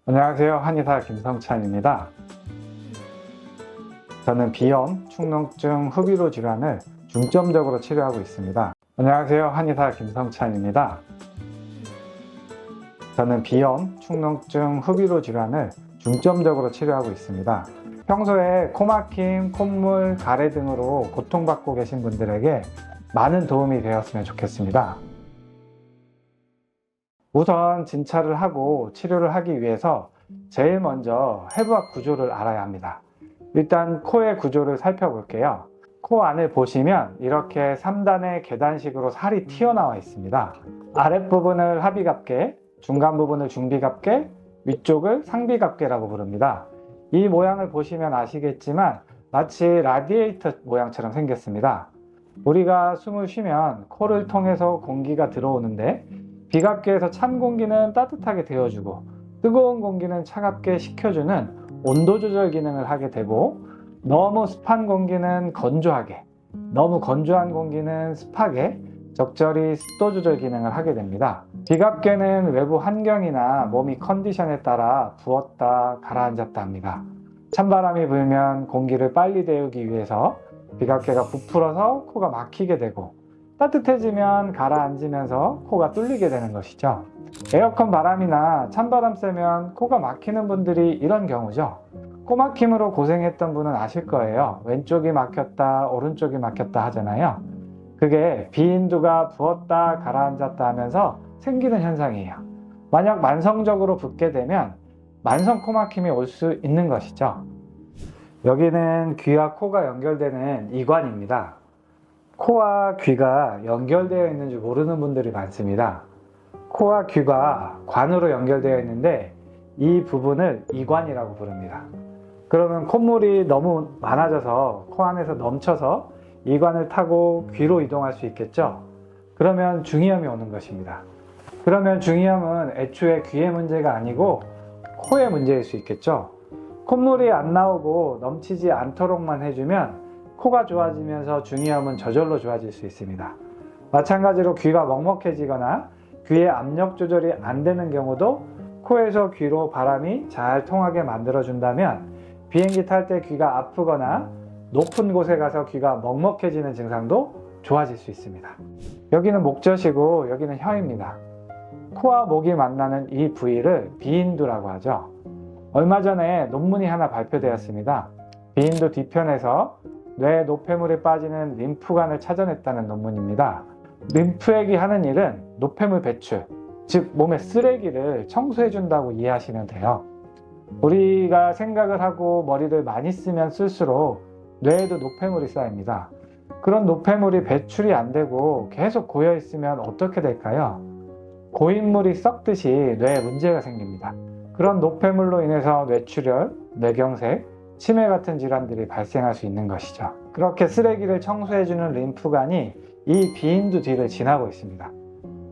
안녕하세요. 한의사 김성찬입니다. 저는 비염, 축농증, 흡입로 질환을 중점적으로 치료하고 있습니다. 안녕하세요. 한의사 김성찬입니다. 저는 비염, 축농증, 흡입로 질환을 중점적으로 치료하고 있습니다. 평소에 코막힘, 콧물, 가래 등으로 고통받고 계신 분들에게 많은 도움이 되었으면 좋겠습니다. 우선 진찰을 하고 치료를 하기 위해서 제일 먼저 해부학 구조를 알아야 합니다. 일단 코의 구조를 살펴볼게요. 코 안을 보시면 이렇게 3단의 계단식으로 살이 튀어나와 있습니다. 아랫부분을 하비갑계, 중간 부분을 중비갑계, 위쪽을 상비갑계라고 부릅니다. 이 모양을 보시면 아시겠지만 마치 라디에이터 모양처럼 생겼습니다. 우리가 숨을 쉬면 코를 통해서 공기가 들어오는데 비갑계에서 찬 공기는 따뜻하게 데워주고 뜨거운 공기는 차갑게 식혀주는 온도 조절 기능을 하게 되고, 너무 습한 공기는 건조하게, 너무 건조한 공기는 습하게 적절히 습도 조절 기능을 하게 됩니다. 비갑계는 외부 환경이나 몸이 컨디션에 따라 부었다 가라앉았다 합니다. 찬바람이 불면 공기를 빨리 데우기 위해서 비갑계가 부풀어서 코가 막히게 되고, 따뜻해지면 가라앉으면서 코가 뚫리게 되는 것이죠. 에어컨 바람이나 찬바람 쐬면 코가 막히는 분들이 이런 경우죠. 코막힘으로 고생했던 분은 아실 거예요. 왼쪽이 막혔다, 오른쪽이 막혔다 하잖아요. 그게 비인두가 부었다 가라앉았다 하면서 생기는 현상이에요. 만약 만성적으로 붓게 되면 만성 코막힘이 올 수 있는 것이죠. 여기는 귀와 코가 연결되는 이관입니다. 코와 귀가 연결되어 있는 줄 모르는 분들이 많습니다. 코와 귀가 관으로 연결되어 있는데 이 부분을 이관이라고 부릅니다. 그러면 콧물이 너무 많아져서 코 안에서 넘쳐서 이관을 타고 귀로 이동할 수 있겠죠. 그러면 중이염이 오는 것입니다. 그러면 중이염은 애초에 귀의 문제가 아니고 코의 문제일 수 있겠죠. 콧물이 안 나오고 넘치지 않도록만 해주면 코가 좋아지면서 중이염은 저절로 좋아질 수 있습니다. 마찬가지로 귀가 먹먹해지거나 귀의 압력 조절이 안 되는 경우도 코에서 귀로 바람이 잘 통하게 만들어준다면 비행기 탈 때 귀가 아프거나 높은 곳에 가서 귀가 먹먹해지는 증상도 좋아질 수 있습니다. 여기는 목젖이고 여기는 혀입니다. 코와 목이 만나는 이 부위를 비인두라고 하죠. 얼마 전에 논문이 하나 발표되었습니다. 비인두 뒤편에서 뇌 노폐물이 빠지는 림프관을 찾아냈다는 논문입니다. 림프액이 하는 일은 노폐물 배출, 즉 몸의 쓰레기를 청소해 준다고 이해하시면 돼요. 우리가 생각을 하고 머리를 많이 쓰면 쓸수록 뇌에도 노폐물이 쌓입니다. 그런 노폐물이 배출이 안 되고 계속 고여 있으면 어떻게 될까요? 고인물이 썩듯이 뇌에 문제가 생깁니다. 그런 노폐물로 인해서 뇌출혈, 뇌경색, 치매 같은 질환들이 발생할 수 있는 것이죠. 그렇게 쓰레기를 청소해주는 림프관이 이 비인두 뒤를 지나고 있습니다.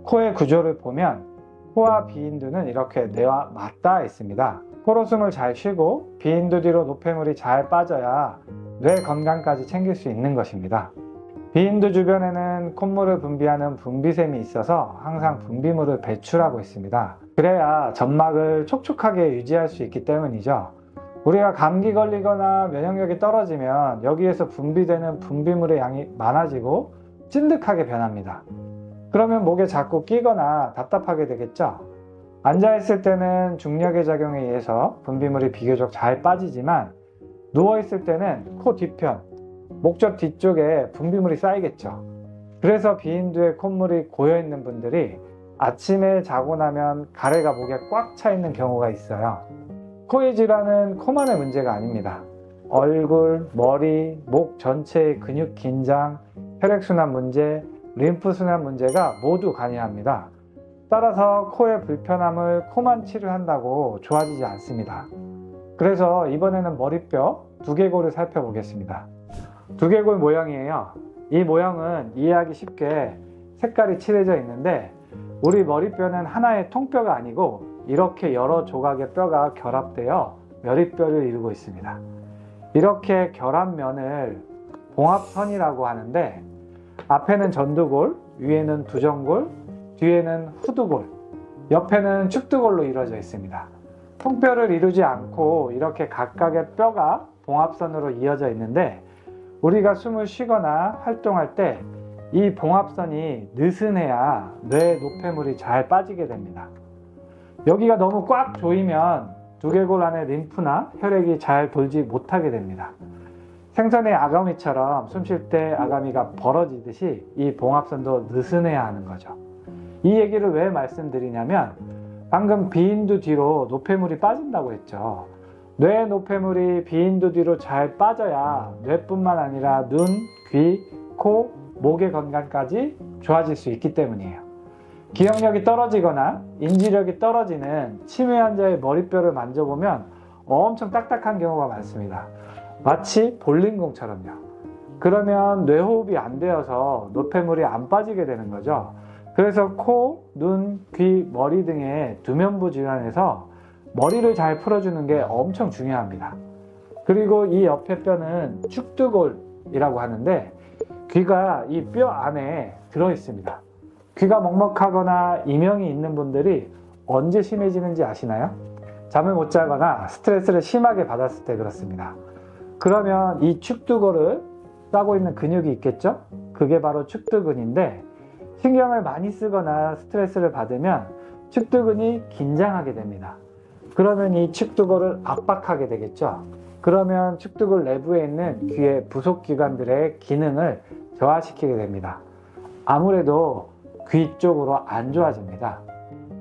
코의 구조를 보면 코와 비인두는 이렇게 뇌와 맞닿아 있습니다. 코로 숨을 잘 쉬고 비인두 뒤로 노폐물이 잘 빠져야 뇌 건강까지 챙길 수 있는 것입니다. 비인두 주변에는 콧물을 분비하는 분비샘이 있어서 항상 분비물을 배출하고 있습니다. 그래야 점막을 촉촉하게 유지할 수 있기 때문이죠. 우리가 감기 걸리거나 면역력이 떨어지면 여기에서 분비되는 분비물의 양이 많아지고 찐득하게 변합니다. 그러면 목에 자꾸 끼거나 답답하게 되겠죠? 앉아있을 때는 중력의 작용에 의해서 분비물이 비교적 잘 빠지지만 누워있을 때는 코 뒤편, 목젖 뒤쪽에 분비물이 쌓이겠죠. 그래서 비인두에 콧물이 고여있는 분들이 아침에 자고 나면 가래가 목에 꽉 차 있는 경우가 있어요. 코의 질환은 코만의 문제가 아닙니다. 얼굴, 머리, 목 전체의 근육 긴장, 혈액순환 문제, 림프순환 문제가 모두 관여합니다. 따라서 코의 불편함을 코만 치료한다고 좋아지지 않습니다. 그래서 이번에는 머리뼈 두개골을 살펴보겠습니다. 두개골 모형이에요. 이 모형은 이해하기 쉽게 색깔이 칠해져 있는데 우리 머리뼈는 하나의 통뼈가 아니고 이렇게 여러 조각의 뼈가 결합되어 머리뼈를 이루고 있습니다. 이렇게 결합면을 봉합선이라고 하는데 앞에는 전두골, 위에는 두정골, 뒤에는 후두골, 옆에는 축두골로 이루어져 있습니다. 통뼈를 이루지 않고 이렇게 각각의 뼈가 봉합선으로 이어져 있는데, 우리가 숨을 쉬거나 활동할 때 이 봉합선이 느슨해야 뇌 노폐물이 잘 빠지게 됩니다. 여기가 너무 꽉 조이면 두개골 안에 림프나 혈액이 잘 돌지 못하게 됩니다. 생선의 아가미처럼 숨 쉴 때 아가미가 벌어지듯이 이 봉합선도 느슨해야 하는 거죠. 이 얘기를 왜 말씀드리냐면, 방금 비인두 뒤로 노폐물이 빠진다고 했죠. 뇌 노폐물이 비인두 뒤로 잘 빠져야 뇌뿐만 아니라 눈, 귀, 코, 목의 건강까지 좋아질 수 있기 때문이에요. 기억력이 떨어지거나 인지력이 떨어지는 치매 환자의 머리뼈를 만져보면 엄청 딱딱한 경우가 많습니다. 마치 볼링공처럼요. 그러면 뇌호흡이 안 되어서 노폐물이 안 빠지게 되는 거죠. 그래서 코, 눈, 귀, 머리 등의 두면부 질환에서 머리를 잘 풀어주는 게 엄청 중요합니다. 그리고 이 옆에 뼈는 축두골이라고 하는데, 귀가 이 뼈 안에 들어 있습니다. 귀가 먹먹하거나 이명이 있는 분들이 언제 심해지는지 아시나요? 잠을 못 자거나 스트레스를 심하게 받았을 때 그렇습니다. 그러면 이 축두골을 싸고 있는 근육이 있겠죠? 그게 바로 축두근인데, 신경을 많이 쓰거나 스트레스를 받으면 축두근이 긴장하게 됩니다. 그러면 이 축두골을 압박하게 되겠죠? 그러면 축두골 내부에 있는 귀의 부속기관들의 기능을 저하시키게 됩니다. 아무래도 귀 쪽으로 안 좋아집니다.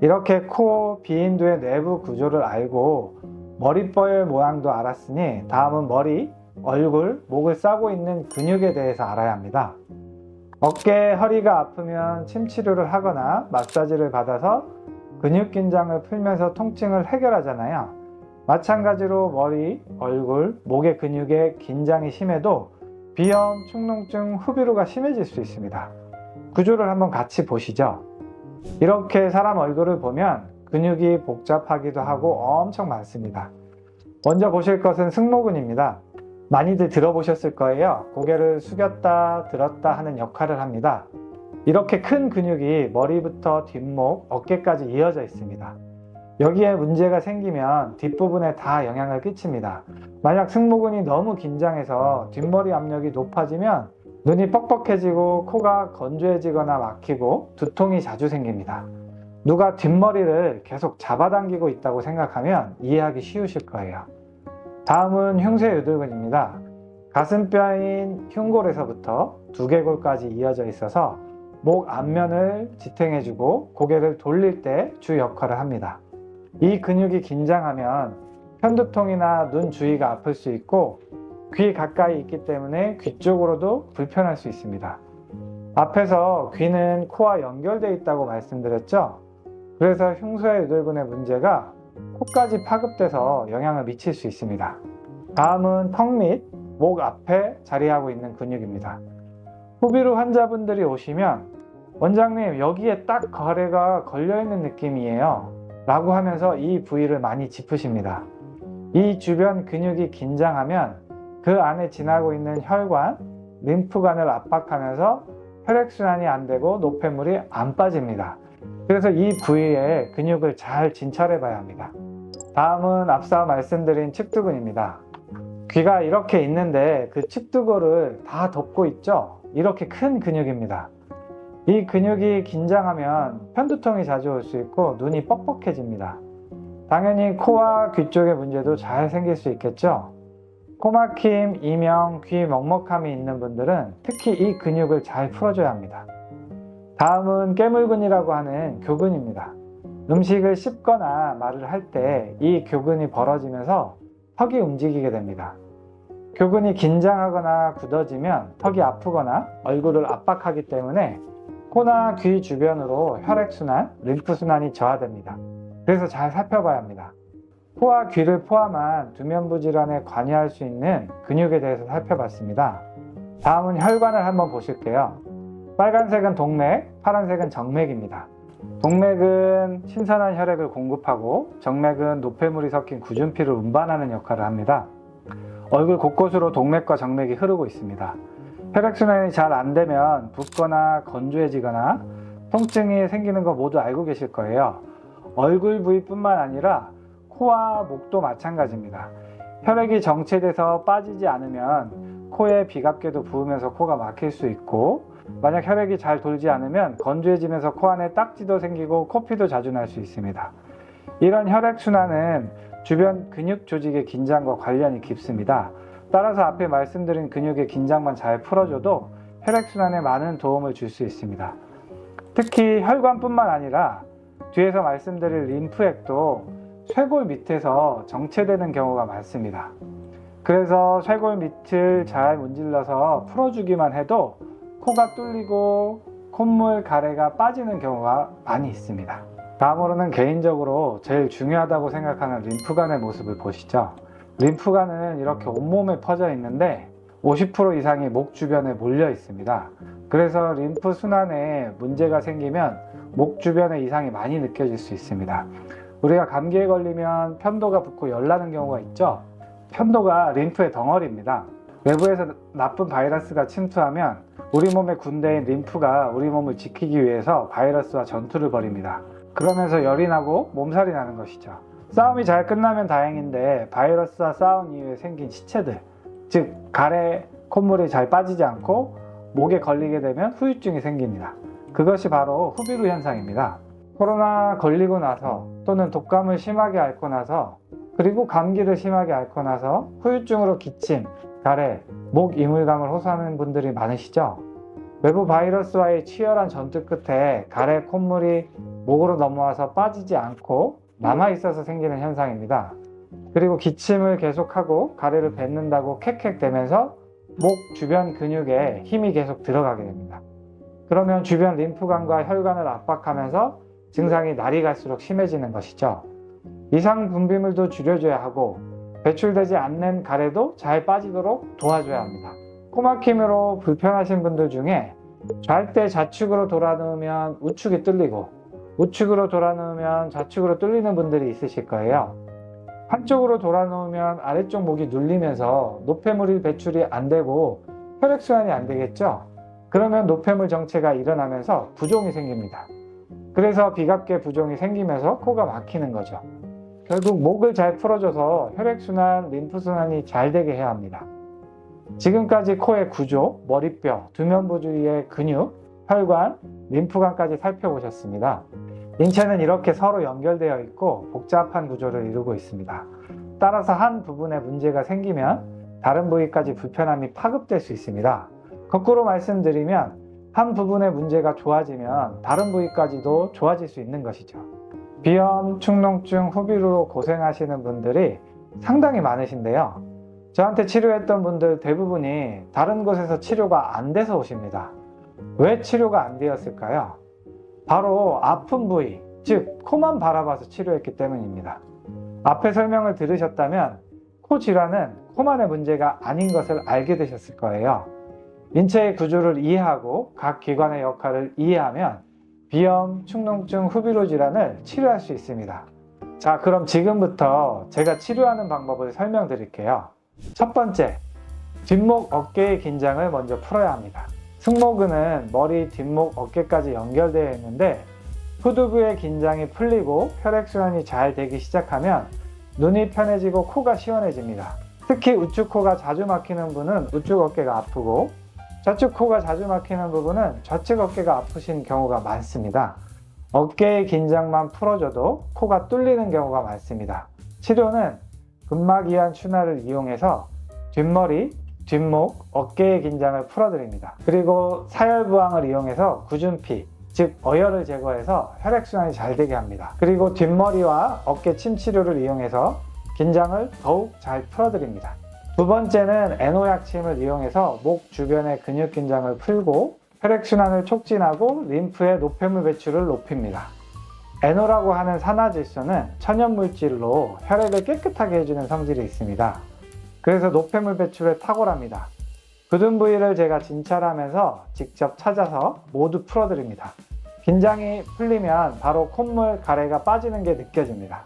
이렇게 코, 비인두의 내부 구조를 알고 머리뼈의 모양도 알았으니, 다음은 머리, 얼굴, 목을 싸고 있는 근육에 대해서 알아야 합니다. 어깨, 허리가 아프면 침 치료를 하거나 마사지를 받아서 근육 긴장을 풀면서 통증을 해결하잖아요. 마찬가지로 머리, 얼굴, 목의 근육에 긴장이 심해도 비염, 축농증, 후비루가 심해질 수 있습니다. 구조를 한번 같이 보시죠. 이렇게 사람 얼굴을 보면 근육이 복잡하기도 하고 엄청 많습니다. 먼저 보실 것은 승모근입니다. 많이들 들어보셨을 거예요. 고개를 숙였다 들었다 하는 역할을 합니다. 이렇게 큰 근육이 머리부터 뒷목, 어깨까지 이어져 있습니다. 여기에 문제가 생기면 뒷부분에 다 영향을 끼칩니다. 만약 승모근이 너무 긴장해서 뒷머리 압력이 높아지면 눈이 뻑뻑해지고 코가 건조해지거나 막히고 두통이 자주 생깁니다. 누가 뒷머리를 계속 잡아당기고 있다고 생각하면 이해하기 쉬우실 거예요. 다음은 흉쇄유돌근입니다. 가슴뼈인 흉골에서부터 두개골까지 이어져 있어서 목 앞면을 지탱해주고 고개를 돌릴 때 주 역할을 합니다. 이 근육이 긴장하면 편두통이나 눈 주위가 아플 수 있고, 귀 가까이 있기 때문에 귀 쪽으로도 불편할 수 있습니다. 앞에서 귀는 코와 연결되어 있다고 말씀드렸죠? 그래서 흉쇄유돌근의 문제가 코까지 파급돼서 영향을 미칠 수 있습니다. 다음은 턱 및 목 앞에 자리하고 있는 근육입니다. 후비루 환자분들이 오시면, 원장님 여기에 딱 거래가 걸려있는 느낌이에요 라고 하면서 이 부위를 많이 짚으십니다. 이 주변 근육이 긴장하면 그 안에 지나고 있는 혈관, 림프관을 압박하면서 혈액순환이 안 되고 노폐물이 안 빠집니다. 그래서 이 부위에 근육을 잘 진찰해 봐야 합니다. 다음은 앞서 말씀드린 측두근입니다. 귀가 이렇게 있는데 그 측두골을 다 덮고 있죠? 이렇게 큰 근육입니다. 이 근육이 긴장하면 편두통이 자주 올 수 있고 눈이 뻑뻑해집니다. 당연히 코와 귀 쪽의 문제도 잘 생길 수 있겠죠? 코막힘, 이명, 귀 먹먹함이 있는 분들은 특히 이 근육을 잘 풀어줘야 합니다. 다음은 깨물근이라고 하는 교근입니다. 음식을 씹거나 말을 할 때 이 교근이 벌어지면서 턱이 움직이게 됩니다. 교근이 긴장하거나 굳어지면 턱이 아프거나 얼굴을 압박하기 때문에 코나 귀 주변으로 혈액순환, 림프순환이 저하됩니다. 그래서 잘 살펴봐야 합니다. 코와 귀를 포함한 두면부 질환에 관여할 수 있는 근육에 대해서 살펴봤습니다. 다음은 혈관을 한번 보실게요. 빨간색은 동맥, 파란색은 정맥입니다. 동맥은 신선한 혈액을 공급하고, 정맥은 노폐물이 섞인 굳은 피를 운반하는 역할을 합니다. 얼굴 곳곳으로 동맥과 정맥이 흐르고 있습니다. 혈액순환이 잘 안되면 붓거나 건조해지거나 통증이 생기는 거 모두 알고 계실 거예요. 얼굴 부위뿐만 아니라 코와 목도 마찬가지입니다. 혈액이 정체돼서 빠지지 않으면 코에 비갑게도 부으면서 코가 막힐 수 있고, 만약 혈액이 잘 돌지 않으면 건조해지면서 코 안에 딱지도 생기고 코피도 자주 날 수 있습니다. 이런 혈액순환은 주변 근육 조직의 긴장과 관련이 깊습니다. 따라서 앞에 말씀드린 근육의 긴장만 잘 풀어줘도 혈액순환에 많은 도움을 줄 수 있습니다. 특히 혈관뿐만 아니라 뒤에서 말씀드릴 림프액도 쇄골 밑에서 정체되는 경우가 많습니다. 그래서 쇄골 밑을 잘 문질러서 풀어주기만 해도 코가 뚫리고 콧물, 가래가 빠지는 경우가 많이 있습니다. 다음으로는 개인적으로 제일 중요하다고 생각하는 림프관의 모습을 보시죠. 림프관은 이렇게 온몸에 퍼져 있는데 50% 이상이 목 주변에 몰려 있습니다. 그래서 림프 순환에 문제가 생기면 목 주변에 이상이 많이 느껴질 수 있습니다. 우리가 감기에 걸리면 편도가 붓고 열나는 경우가 있죠. 편도가 림프의 덩어리입니다. 외부에서 나쁜 바이러스가 침투하면 우리 몸의 군대인 림프가 우리 몸을 지키기 위해서 바이러스와 전투를 벌입니다. 그러면서 열이 나고 몸살이 나는 것이죠. 싸움이 잘 끝나면 다행인데 바이러스와 싸운 이후에 생긴 시체들, 즉 가래, 콧물이 잘 빠지지 않고 목에 걸리게 되면 후유증이 생깁니다. 그것이 바로 후비루 현상입니다. 코로나 걸리고 나서 또는 독감을 심하게 앓고 나서 그리고 감기를 심하게 앓고 나서 후유증으로 기침, 가래, 목 이물감을 호소하는 분들이 많으시죠? 외부 바이러스와의 치열한 전투 끝에 가래, 콧물이 목으로 넘어와서 빠지지 않고 남아있어서 생기는 현상입니다. 그리고 기침을 계속하고 가래를 뱉는다고 캑캑대면서 목 주변 근육에 힘이 계속 들어가게 됩니다. 그러면 주변 림프관과 혈관을 압박하면서 증상이 날이 갈수록 심해지는 것이죠. 이상 분비물도 줄여줘야 하고 배출되지 않는 가래도 잘 빠지도록 도와줘야 합니다. 코막힘으로 불편하신 분들 중에 잘 때 좌측으로 돌아누우면 우측이 뚫리고 우측으로 돌아누우면 좌측으로 뚫리는 분들이 있으실 거예요. 한쪽으로 돌아누우면 아래쪽 목이 눌리면서 노폐물이 배출이 안 되고 혈액순환이 안 되겠죠? 그러면 노폐물 정체가 일어나면서 부종이 생깁니다. 그래서 비갑게 부종이 생기면서 코가 막히는 거죠. 결국 목을 잘 풀어줘서 혈액순환, 림프순환이 잘 되게 해야 합니다. 지금까지 코의 구조, 머리뼈, 두면부 주위의 근육, 혈관, 림프관까지 살펴보셨습니다. 인체는 이렇게 서로 연결되어 있고 복잡한 구조를 이루고 있습니다. 따라서 한 부분에 문제가 생기면 다른 부위까지 불편함이 파급될 수 있습니다. 거꾸로 말씀드리면 한 부분의 문제가 좋아지면 다른 부위까지도 좋아질 수 있는 것이죠. 비염, 축농증, 후비루로 고생하시는 분들이 상당히 많으신데요. 저한테 치료했던 분들 대부분이 다른 곳에서 치료가 안 돼서 오십니다. 왜 치료가 안 되었을까요? 바로 아픈 부위, 즉 코만 바라봐서 치료했기 때문입니다. 앞에 설명을 들으셨다면 코 질환은 코만의 문제가 아닌 것을 알게 되셨을 거예요. 인체의 구조를 이해하고 각 기관의 역할을 이해하면 비염, 축농증, 후비루 질환을 치료할 수 있습니다. 자, 그럼 지금부터 제가 치료하는 방법을 설명드릴게요. 첫 번째, 뒷목 어깨의 긴장을 먼저 풀어야 합니다. 승모근은 머리, 뒷목, 어깨까지 연결되어 있는데 후두부의 긴장이 풀리고 혈액순환이 잘 되기 시작하면 눈이 편해지고 코가 시원해집니다. 특히 우측 코가 자주 막히는 분은 우측 어깨가 아프고 좌측 코가 자주 막히는 부분은 좌측 어깨가 아프신 경우가 많습니다. 어깨의 긴장만 풀어줘도 코가 뚫리는 경우가 많습니다. 치료는 근막이완 추나를 이용해서 뒷머리, 뒷목, 어깨의 긴장을 풀어드립니다. 그리고 사열부항을 이용해서 구준피, 즉 어혈을 제거해서 혈액순환이 잘 되게 합니다. 그리고 뒷머리와 어깨 침 치료를 이용해서 긴장을 더욱 잘 풀어드립니다. 두 번째는 애노약침을 이용해서 목 주변의 근육 긴장을 풀고 혈액순환을 촉진하고 림프의 노폐물 배출을 높입니다. 애노라고 하는 산화질소는 천연물질로 혈액을 깨끗하게 해주는 성질이 있습니다. 그래서 노폐물 배출에 탁월합니다. 굳은 부위를 제가 진찰하면서 직접 찾아서 모두 풀어드립니다. 긴장이 풀리면 바로 콧물, 가래가 빠지는 게 느껴집니다.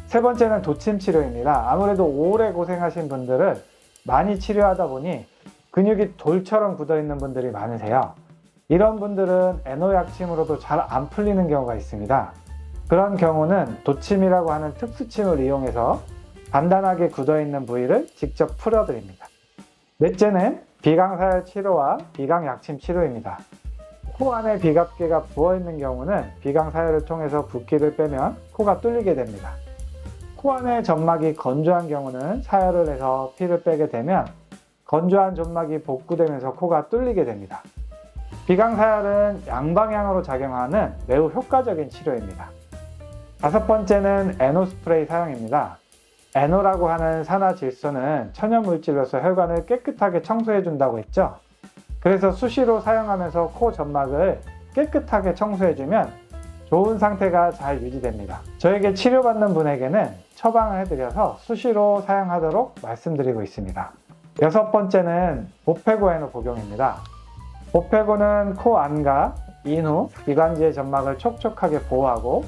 세 번째는 도침 치료입니다. 아무래도 오래 고생하신 분들을 많이 치료하다 보니 근육이 돌처럼 굳어있는 분들이 많으세요. 이런 분들은 애노약침으로도 잘 안 풀리는 경우가 있습니다. 그런 경우는 도침이라고 하는 특수침을 이용해서 단단하게 굳어있는 부위를 직접 풀어드립니다. 넷째는 비강사열 치료와 비강약침 치료입니다. 코 안에 비갑개가 부어있는 경우는 비강사열을 통해서 붓기를 빼면 코가 뚫리게 됩니다. 코 안에 점막이 건조한 경우는 사열을 해서 피를 빼게 되면 건조한 점막이 복구되면서 코가 뚫리게 됩니다. 비강사열은 양방향으로 작용하는 매우 효과적인 치료입니다. 다섯 번째는 에노 스프레이 사용입니다. 에노라고 하는 산화질소는 천연물질로서 혈관을 깨끗하게 청소해 준다고 했죠. 그래서 수시로 사용하면서 코 점막을 깨끗하게 청소해주면 좋은 상태가 잘 유지됩니다. 저에게 치료받는 분에게는 처방을 해드려서 수시로 사용하도록 말씀드리고 있습니다. 여섯 번째는 보페고 에노 복용입니다. 보페고는 코 안과 인후, 기관지의 점막을 촉촉하게 보호하고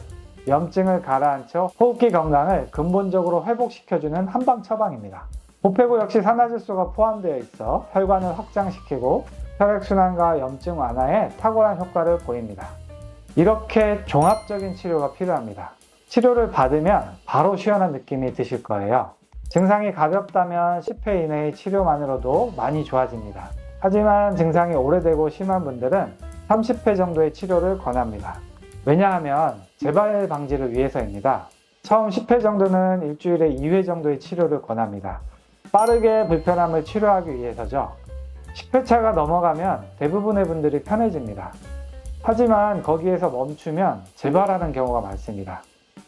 염증을 가라앉혀 호흡기 건강을 근본적으로 회복시켜주는 한방 처방입니다. 보페고 역시 산화질소가 포함되어 있어 혈관을 확장시키고 혈액순환과 염증 완화에 탁월한 효과를 보입니다. 이렇게 종합적인 치료가 필요합니다. 치료를 받으면 바로 시원한 느낌이 드실 거예요. 증상이 가볍다면 10회 이내의 치료만으로도 많이 좋아집니다. 하지만 증상이 오래되고 심한 분들은 30회 정도의 치료를 권합니다. 왜냐하면 재발 방지를 위해서입니다. 처음 10회 정도는 일주일에 2회 정도의 치료를 권합니다. 빠르게 불편함을 치료하기 위해서죠. 10회차가 넘어가면 대부분의 분들이 편해집니다. 하지만 거기에서 멈추면 재발하는 경우가 많습니다.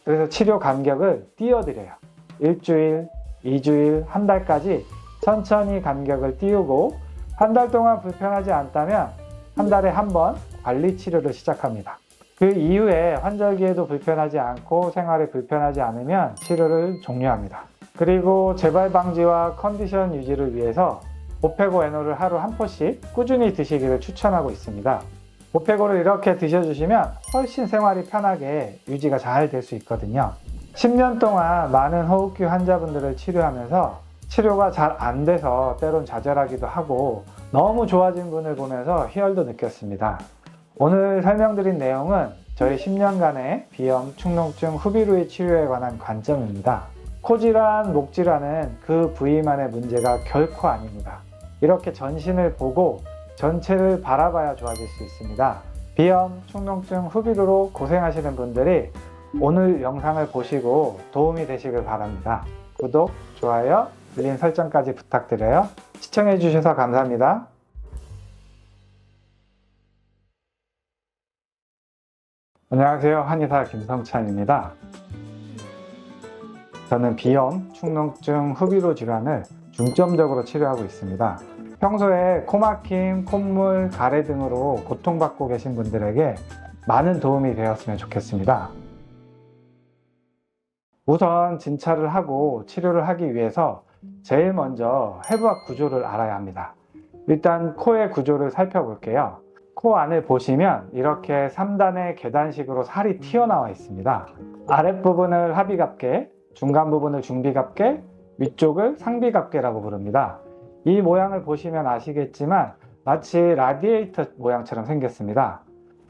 그래서 치료 간격을 띄워드려요. 일주일, 2주일, 한 달까지 천천히 간격을 띄우고 한 달 동안 불편하지 않다면 한 달에 한 번 관리 치료를 시작합니다. 그 이후에 환절기에도 불편하지 않고 생활에 불편하지 않으면 치료를 종료합니다. 그리고 재발 방지와 컨디션 유지를 위해서 보페고 에노를 하루 한 포씩 꾸준히 드시기를 추천하고 있습니다. 보페고를 이렇게 드셔주시면 훨씬 생활이 편하게 유지가 잘 될 수 있거든요. 10년 동안 많은 호흡기 환자분들을 치료하면서 치료가 잘 안 돼서 때론 좌절하기도 하고 너무 좋아진 분을 보면서 희열도 느꼈습니다. 오늘 설명드린 내용은 저희 10년간의 비염, 축농증, 후비루의 치료에 관한 관점입니다. 코질환, 목질환은 그 부위만의 문제가 결코 아닙니다. 이렇게 전신을 보고 전체를 바라봐야 좋아질 수 있습니다. 비염, 축농증, 후비루로 고생하시는 분들이 오늘 영상을 보시고 도움이 되시길 바랍니다. 구독, 좋아요, 알림 설정까지 부탁드려요. 시청해주셔서 감사합니다. 안녕하세요. 한의사 김성찬입니다. 저는 비염, 축농증, 후비루 질환을 중점적으로 치료하고 있습니다. 평소에 코막힘, 콧물, 가래 등으로 고통받고 계신 분들에게 많은 도움이 되었으면 좋겠습니다. 우선 진찰을 하고 치료를 하기 위해서 제일 먼저 해부학 구조를 알아야 합니다. 일단 코의 구조를 살펴볼게요. 코 안을 보시면 이렇게 3단의 계단식으로 살이 튀어나와 있습니다. 아랫부분을 하비갑계, 중간 부분을 중비갑계, 위쪽을 상비갑계라고 부릅니다. 이 모양을 보시면 아시겠지만 마치 라디에이터 모양처럼 생겼습니다.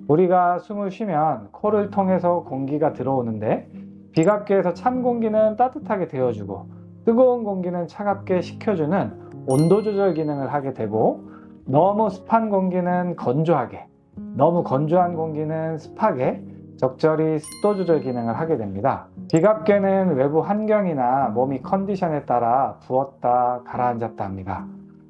우리가 숨을 쉬면 코를 통해서 공기가 들어오는데 비갑계에서 찬 공기는 따뜻하게 데워주고 뜨거운 공기는 차갑게 식혀주는 온도 조절 기능을 하게 되고 너무 습한 공기는 건조하게, 너무 건조한 공기는 습하게 적절히 습도 조절 기능을 하게 됩니다. 비갑계는 외부 환경이나 몸이 컨디션에 따라 부었다 가라앉았다 합니다.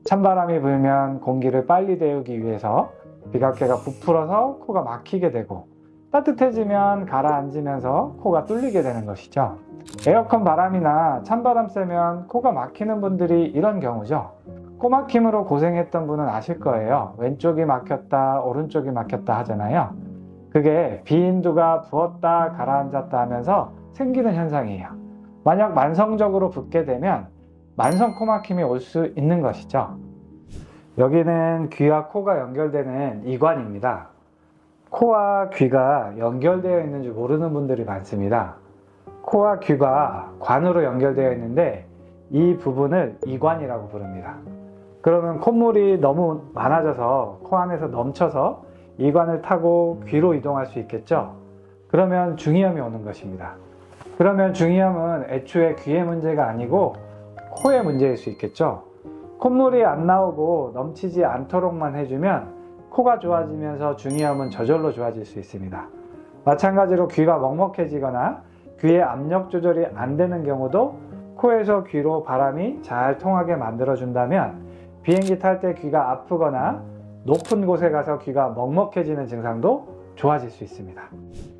찬바람이 불면 공기를 빨리 데우기 위해서 비갑계가 부풀어서 코가 막히게 되고 따뜻해지면 가라앉으면서 코가 뚫리게 되는 것이죠. 에어컨 바람이나 찬바람 쐬면 코가 막히는 분들이 이런 경우죠. 코 막힘으로 고생했던 분은 아실 거예요. 왼쪽이 막혔다, 오른쪽이 막혔다 하잖아요. 그게 비인두가 부었다 가라앉았다 하면서 생기는 현상이에요. 만약 만성적으로 붓게 되면 만성 코막힘이 올 수 있는 것이죠. 여기는 귀와 코가 연결되는 이관입니다. 코와 귀가 연결되어 있는 줄 모르는 분들이 많습니다. 코와 귀가 관으로 연결되어 있는데 이 부분을 이관이라고 부릅니다. 그러면 콧물이 너무 많아져서 코 안에서 넘쳐서 이관을 타고 귀로 이동할 수 있겠죠. 그러면 중이염이 오는 것입니다. 그러면 중이염은 애초에 귀의 문제가 아니고 코의 문제일 수 있겠죠. 콧물이 안 나오고 넘치지 않도록만 해주면 코가 좋아지면서 중이염은 저절로 좋아질 수 있습니다. 마찬가지로 귀가 먹먹해지거나 귀의 압력 조절이 안 되는 경우도 코에서 귀로 바람이 잘 통하게 만들어준다면 비행기 탈 때 귀가 아프거나 높은 곳에 가서 귀가 먹먹해지는 증상도 좋아질 수 있습니다.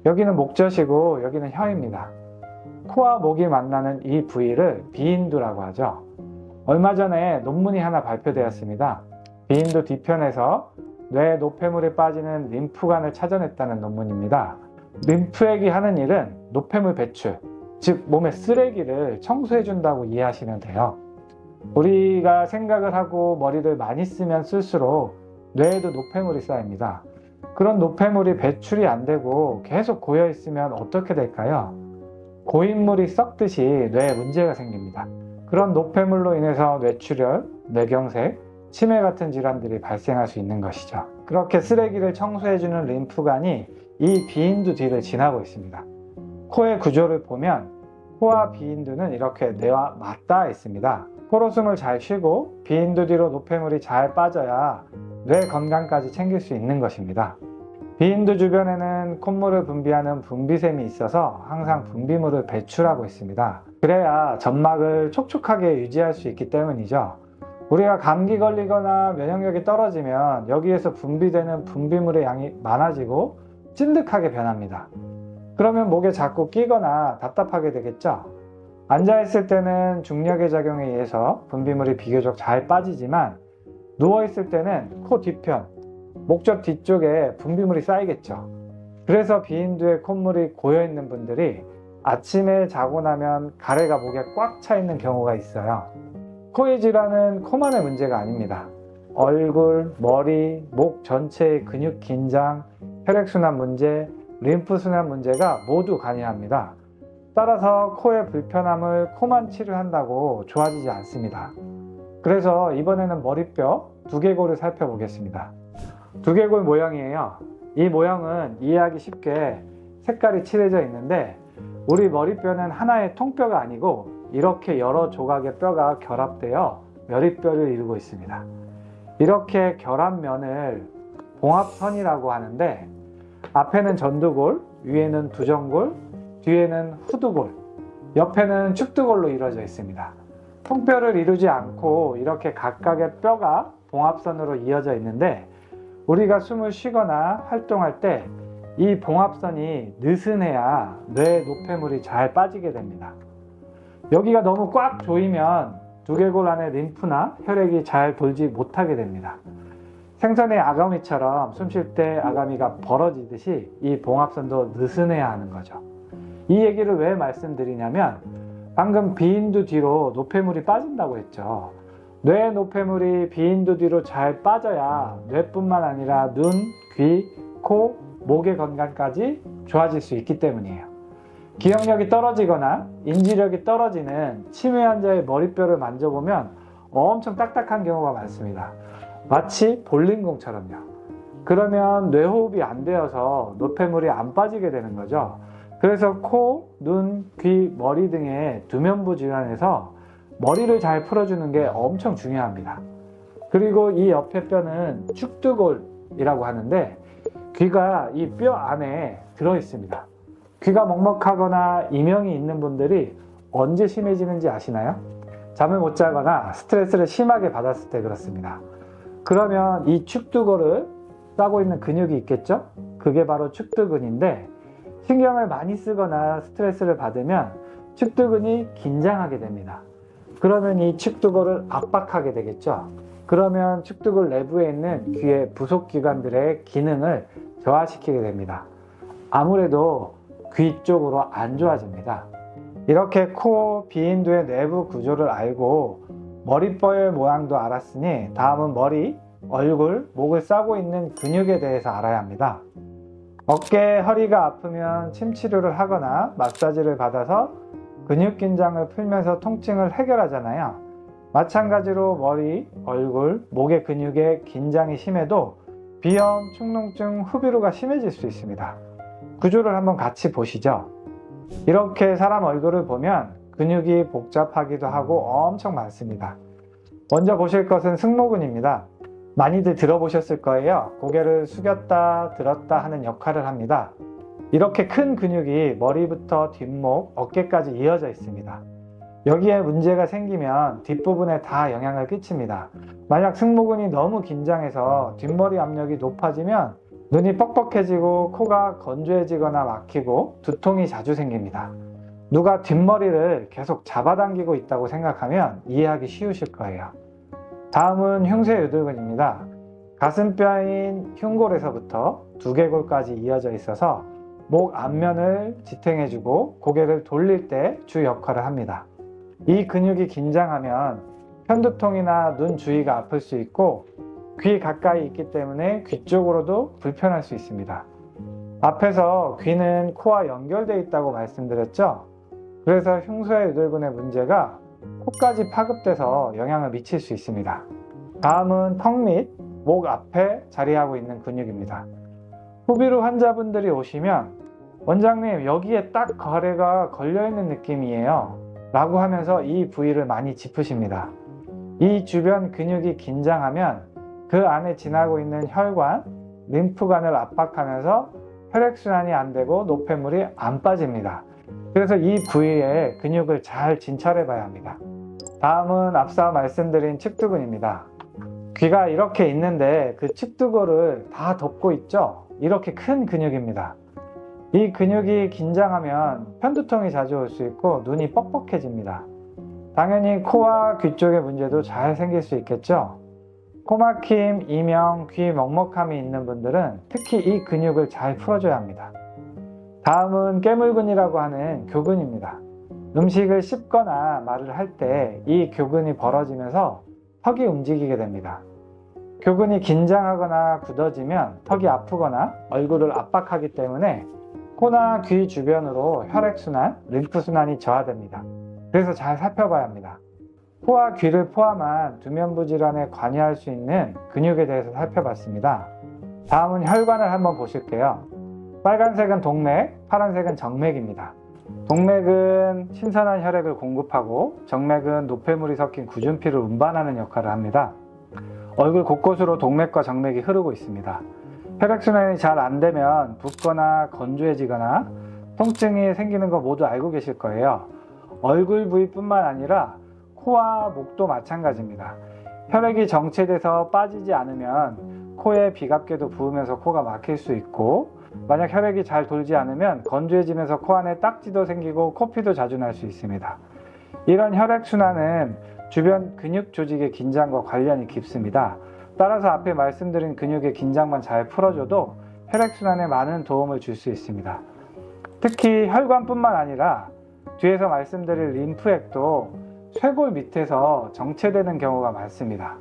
여기는 목젖이고 여기는 혀입니다. 코와 목이 만나는 이 부위를 비인두라고 하죠. 얼마 전에 논문이 하나 발표되었습니다. 비인두 뒤편에서 뇌 노폐물이 빠지는 림프관을 찾아냈다는 논문입니다. 림프액이 하는 일은 노폐물 배출, 즉 몸의 쓰레기를 청소해 준다고 이해하시면 돼요. 우리가 생각을 하고 머리를 많이 쓰면 쓸수록 뇌에도 노폐물이 쌓입니다. 그런 노폐물이 배출이 안 되고 계속 고여 있으면 어떻게 될까요? 고인물이 썩듯이 뇌에 문제가 생깁니다. 그런 노폐물로 인해서 뇌출혈, 뇌경색, 치매 같은 질환들이 발생할 수 있는 것이죠. 그렇게 쓰레기를 청소해주는 림프관이 이 비인두 뒤를 지나고 있습니다. 코의 구조를 보면 코와 비인두는 이렇게 뇌와 맞닿아 있습니다. 코로 숨을 잘 쉬고 비인두 뒤로 노폐물이 잘 빠져야 뇌 건강까지 챙길 수 있는 것입니다. 비인두 주변에는 콧물을 분비하는 분비샘이 있어서 항상 분비물을 배출하고 있습니다. 그래야 점막을 촉촉하게 유지할 수 있기 때문이죠. 우리가 감기 걸리거나 면역력이 떨어지면 여기에서 분비되는 분비물의 양이 많아지고 찐득하게 변합니다. 그러면 목에 자꾸 끼거나 답답하게 되겠죠? 앉아있을 때는 중력의 작용에 의해서 분비물이 비교적 잘 빠지지만 누워있을 때는 코 뒤편, 목젖 뒤쪽에 분비물이 쌓이겠죠. 그래서 비인두에 콧물이 고여있는 분들이 아침에 자고 나면 가래가 목에 꽉 차 있는 경우가 있어요. 코의 질환은 코만의 문제가 아닙니다. 얼굴, 머리, 목 전체의 근육 긴장, 혈액순환 문제, 림프순환 문제가 모두 관여합니다. 따라서 코의 불편함을 코만 치료한다고 좋아지지 않습니다. 그래서 이번에는 머리뼈 두개골을 살펴보겠습니다. 두개골 모형이에요. 이 모형은 이해하기 쉽게 색깔이 칠해져 있는데 우리 머리뼈는 하나의 통뼈가 아니고 이렇게 여러 조각의 뼈가 결합되어 머리뼈를 이루고 있습니다. 이렇게 결합면을 봉합선이라고 하는데 앞에는 전두골, 위에는 두정골, 뒤에는 후두골, 옆에는 축두골로 이루어져 있습니다. 통뼈를 이루지 않고 이렇게 각각의 뼈가 봉합선으로 이어져 있는데 우리가 숨을 쉬거나 활동할 때 이 봉합선이 느슨해야 뇌 노폐물이 잘 빠지게 됩니다. 여기가 너무 꽉 조이면 두개골 안에 림프나 혈액이 잘 돌지 못하게 됩니다. 생선의 아가미처럼 숨 쉴 때 아가미가 벌어지듯이 이 봉합선도 느슨해야 하는 거죠. 이 얘기를 왜 말씀드리냐면 방금 비인두 뒤로 노폐물이 빠진다고 했죠. 뇌 노폐물이 비인두 뒤로 잘 빠져야 뇌뿐만 아니라 눈, 귀, 코, 목의 건강까지 좋아질 수 있기 때문이에요. 기억력이 떨어지거나 인지력이 떨어지는 치매 환자의 머리뼈를 만져보면 엄청 딱딱한 경우가 많습니다. 마치 볼링공처럼요. 그러면 뇌호흡이 안 되어서 노폐물이 안 빠지게 되는 거죠. 그래서 코, 눈, 귀, 머리 등의 두면부 질환에서 머리를 잘 풀어주는 게 엄청 중요합니다. 그리고 이 옆에 뼈는 축두골이라고 하는데 귀가 이 뼈 안에 들어 있습니다. 귀가 먹먹하거나 이명이 있는 분들이 언제 심해지는지 아시나요? 잠을 못 자거나 스트레스를 심하게 받았을 때 그렇습니다. 그러면 이 축두골을 싸고 있는 근육이 있겠죠? 그게 바로 축두근인데 신경을 많이 쓰거나 스트레스를 받으면 축두근이 긴장하게 됩니다. 그러면 이 축두골을 압박하게 되겠죠. 그러면 축두골 내부에 있는 귀의 부속기관들의 기능을 저하시키게 됩니다. 아무래도 귀 쪽으로 안 좋아집니다. 이렇게 코, 비인두의 내부 구조를 알고 머리뼈의 모양도 알았으니 다음은 머리, 얼굴, 목을 싸고 있는 근육에 대해서 알아야 합니다. 어깨, 허리가 아프면 침 치료를 하거나 마사지를 받아서 근육 긴장을 풀면서 통증을 해결하잖아요. 마찬가지로 머리, 얼굴, 목의 근육에 긴장이 심해도 비염, 축농증, 후비루가 심해질 수 있습니다. 구조를 한번 같이 보시죠. 이렇게 사람 얼굴을 보면 근육이 복잡하기도 하고 엄청 많습니다. 먼저 보실 것은 승모근입니다. 많이들 들어보셨을 거예요. 고개를 숙였다 들었다 하는 역할을 합니다. 이렇게 큰 근육이 머리부터 뒷목, 어깨까지 이어져 있습니다. 여기에 문제가 생기면 뒷부분에 다 영향을 끼칩니다. 만약 승모근이 너무 긴장해서 뒷머리 압력이 높아지면 눈이 뻑뻑해지고 코가 건조해지거나 막히고 두통이 자주 생깁니다. 누가 뒷머리를 계속 잡아당기고 있다고 생각하면 이해하기 쉬우실 거예요. 다음은 흉쇄유돌근입니다. 가슴뼈인 흉골에서부터 두개골까지 이어져 있어서 목 앞면을 지탱해주고 고개를 돌릴 때 주 역할을 합니다. 이 근육이 긴장하면 편두통이나 눈 주위가 아플 수 있고 귀 가까이 있기 때문에 귀 쪽으로도 불편할 수 있습니다. 앞에서 귀는 코와 연결되어 있다고 말씀드렸죠? 그래서 흉쇄유돌근의 문제가 코까지 파급돼서 영향을 미칠 수 있습니다. 다음은 턱 및 목 앞에 자리하고 있는 근육입니다. 후비루 환자분들이 오시면 원장님 여기에 딱 가래가 걸려있는 느낌이에요 라고 하면서 이 부위를 많이 짚으십니다. 이 주변 근육이 긴장하면 그 안에 지나고 있는 혈관, 림프관을 압박하면서 혈액순환이 안 되고 노폐물이 안 빠집니다. 그래서 이 부위에 근육을 잘 진찰해 봐야 합니다. 다음은 앞서 말씀드린 측두근입니다. 귀가 이렇게 있는데 그 측두골을 다 덮고 있죠? 이렇게 큰 근육입니다. 이 근육이 긴장하면 편두통이 자주 올 수 있고 눈이 뻑뻑해집니다. 당연히 코와 귀 쪽의 문제도 잘 생길 수 있겠죠? 코막힘, 이명, 귀 먹먹함이 있는 분들은 특히 이 근육을 잘 풀어줘야 합니다. 다음은 깨물근이라고 하는 교근입니다. 음식을 씹거나 말을 할 때 이 교근이 벌어지면서 턱이 움직이게 됩니다. 교근이 긴장하거나 굳어지면 턱이 아프거나 얼굴을 압박하기 때문에 코나 귀 주변으로 혈액순환, 림프순환이 저하됩니다. 그래서 잘 살펴봐야 합니다. 코와 귀를 포함한 두면부 질환에 관여할 수 있는 근육에 대해서 살펴봤습니다. 다음은 혈관을 한번 보실게요. 빨간색은 동맥, 파란색은 정맥입니다. 동맥은 신선한 혈액을 공급하고 정맥은 노폐물이 섞인 굳은 피를 운반하는 역할을 합니다. 얼굴 곳곳으로 동맥과 정맥이 흐르고 있습니다. 혈액순환이 잘 안되면 붓거나 건조해지거나 통증이 생기는 거 모두 알고 계실 거예요. 얼굴 부위뿐만 아니라 코와 목도 마찬가지입니다. 혈액이 정체돼서 빠지지 않으면 코에 비갑게도 부으면서 코가 막힐 수 있고 만약 혈액이 잘 돌지 않으면 건조해지면서 코 안에 딱지도 생기고 코피도 자주 날 수 있습니다. 이런 혈액순환은 주변 근육 조직의 긴장과 관련이 깊습니다. 따라서 앞에 말씀드린 근육의 긴장만 잘 풀어줘도 혈액순환에 많은 도움을 줄 수 있습니다. 특히 혈관뿐만 아니라 뒤에서 말씀드릴 림프액도 쇄골 밑에서 정체되는 경우가 많습니다.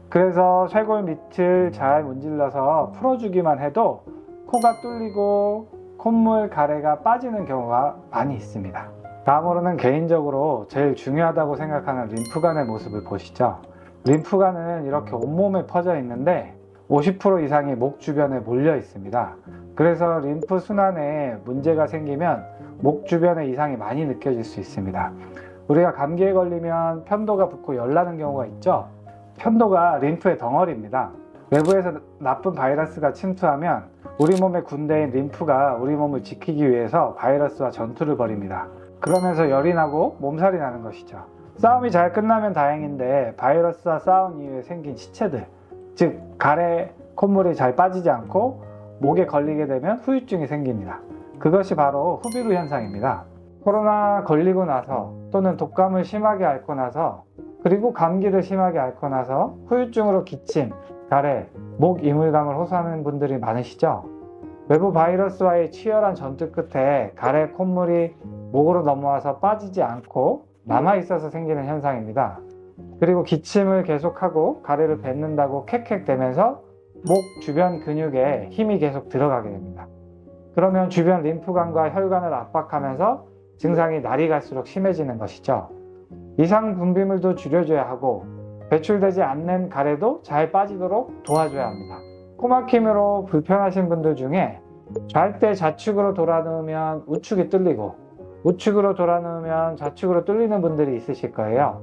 그래서 쇄골 밑을 잘 문질러서 풀어주기만 해도 코가 뚫리고 콧물, 가래가 빠지는 경우가 많이 있습니다. 다음으로는 개인적으로 제일 중요하다고 생각하는 림프관의 모습을 보시죠. 림프관은 이렇게 온몸에 퍼져 있는데 50% 이상이 목 주변에 몰려 있습니다. 그래서 림프 순환에 문제가 생기면 목 주변에 이상이 많이 느껴질 수 있습니다. 우리가 감기에 걸리면 편도가 붓고 열나는 경우가 있죠. 편도가 림프의 덩어리입니다. 외부에서 나쁜 바이러스가 침투하면 우리 몸의 군대인 림프가 우리 몸을 지키기 위해서 바이러스와 전투를 벌입니다. 그러면서 열이 나고 몸살이 나는 것이죠. 싸움이 잘 끝나면 다행인데 바이러스와 싸운 이후에 생긴 시체들, 즉 가래, 콧물이 잘 빠지지 않고 목에 걸리게 되면 후유증이 생깁니다. 그것이 바로 후비루 현상입니다. 코로나 걸리고 나서 또는 독감을 심하게 앓고 나서 그리고 감기를 심하게 앓고 나서 후유증으로 기침, 가래, 목 이물감을 호소하는 분들이 많으시죠? 외부 바이러스와의 치열한 전투 끝에 가래, 콧물이 목으로 넘어와서 빠지지 않고 남아있어서 생기는 현상입니다. 그리고 기침을 계속하고 가래를 뱉는다고 캑캑대면서 목 주변 근육에 힘이 계속 들어가게 됩니다. 그러면 주변 림프관과 혈관을 압박하면서 증상이 날이 갈수록 심해지는 것이죠. 이상 분비물도 줄여줘야 하고 배출되지 않는 가래도 잘 빠지도록 도와줘야 합니다. 코막힘으로 불편하신 분들 중에 잘 때 좌측으로 돌아누우면 우측이 뚫리고 우측으로 돌아누우면 좌측으로 뚫리는 분들이 있으실 거예요.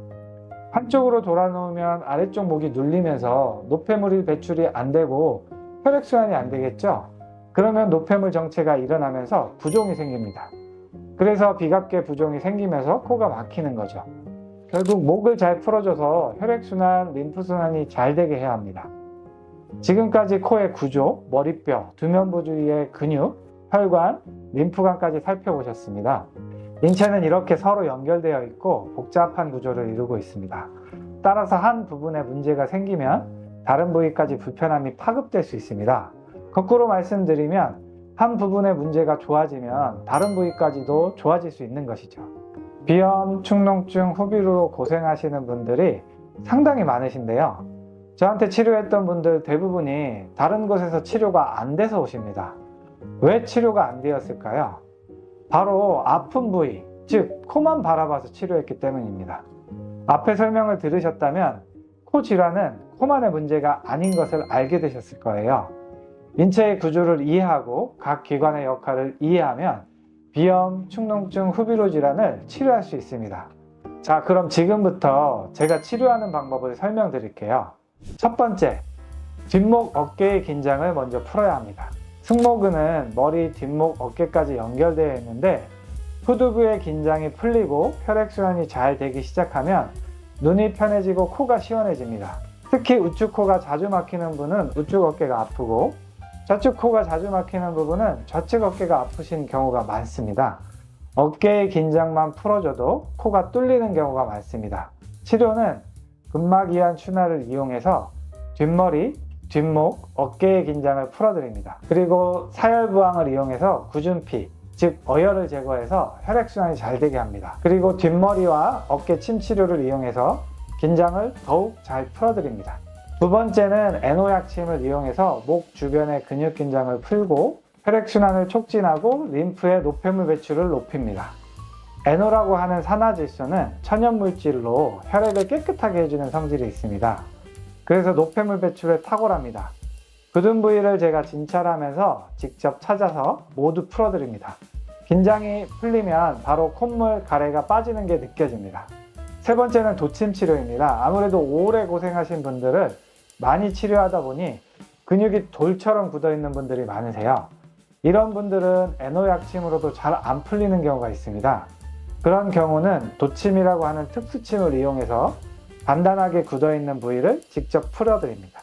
한쪽으로 돌아누우면 아래쪽 목이 눌리면서 노폐물이 배출이 안 되고 혈액순환이 안 되겠죠. 그러면 노폐물 정체가 일어나면서 부종이 생깁니다. 그래서 비갑계 부종이 생기면서 코가 막히는 거죠. 결국 목을 잘 풀어줘서 혈액순환, 림프순환이 잘 되게 해야 합니다. 지금까지 코의 구조, 머리뼈, 두면부 주위의 근육, 혈관, 림프관까지 살펴보셨습니다. 인체는 이렇게 서로 연결되어 있고 복잡한 구조를 이루고 있습니다. 따라서 한 부분에 문제가 생기면 다른 부위까지 불편함이 파급될 수 있습니다. 거꾸로 말씀드리면 한 부분의 문제가 좋아지면 다른 부위까지도 좋아질 수 있는 것이죠. 비염, 축농증, 후비루로 고생하시는 분들이 상당히 많으신데요. 저한테 치료했던 분들 대부분이 다른 곳에서 치료가 안 돼서 오십니다. 왜 치료가 안 되었을까요? 바로 아픈 부위, 즉 코만 바라봐서 치료했기 때문입니다. 앞에 설명을 들으셨다면 코 질환은 코만의 문제가 아닌 것을 알게 되셨을 거예요. 인체의 구조를 이해하고 각 기관의 역할을 이해하면 비염, 축농증, 후비루 질환을 치료할 수 있습니다. 자, 그럼 지금부터 제가 치료하는 방법을 설명드릴게요. 첫 번째, 뒷목 어깨의 긴장을 먼저 풀어야 합니다. 승모근은 머리, 뒷목, 어깨까지 연결되어 있는데 후두부의 긴장이 풀리고 혈액순환이 잘 되기 시작하면 눈이 편해지고 코가 시원해집니다. 특히 우측 코가 자주 막히는 분은 우측 어깨가 아프고 좌측 코가 자주 막히는 부분은 좌측 어깨가 아프신 경우가 많습니다. 어깨의 긴장만 풀어줘도 코가 뚫리는 경우가 많습니다. 치료는 근막이완 추나를 이용해서 뒷머리, 뒷목, 어깨의 긴장을 풀어드립니다. 그리고 사열부항을 이용해서 구준피, 즉 어혈을 제거해서 혈액순환이 잘 되게 합니다. 그리고 뒷머리와 어깨 침 치료를 이용해서 긴장을 더욱 잘 풀어드립니다. 두 번째는 애노약침을 이용해서 목 주변의 근육 긴장을 풀고 혈액순환을 촉진하고 림프의 노폐물 배출을 높입니다. 애노라고 하는 산화질소는 천연물질로 혈액을 깨끗하게 해주는 성질이 있습니다. 그래서 노폐물 배출에 탁월합니다. 굳은 부위를 제가 진찰하면서 직접 찾아서 모두 풀어드립니다. 긴장이 풀리면 바로 콧물, 가래가 빠지는 게 느껴집니다. 세 번째는 도침 치료입니다. 아무래도 오래 고생하신 분들을 많이 치료하다 보니 근육이 돌처럼 굳어있는 분들이 많으세요. 이런 분들은 애노약침으로도 잘 안 풀리는 경우가 있습니다. 그런 경우는 도침이라고 하는 특수침을 이용해서 단단하게 굳어있는 부위를 직접 풀어드립니다.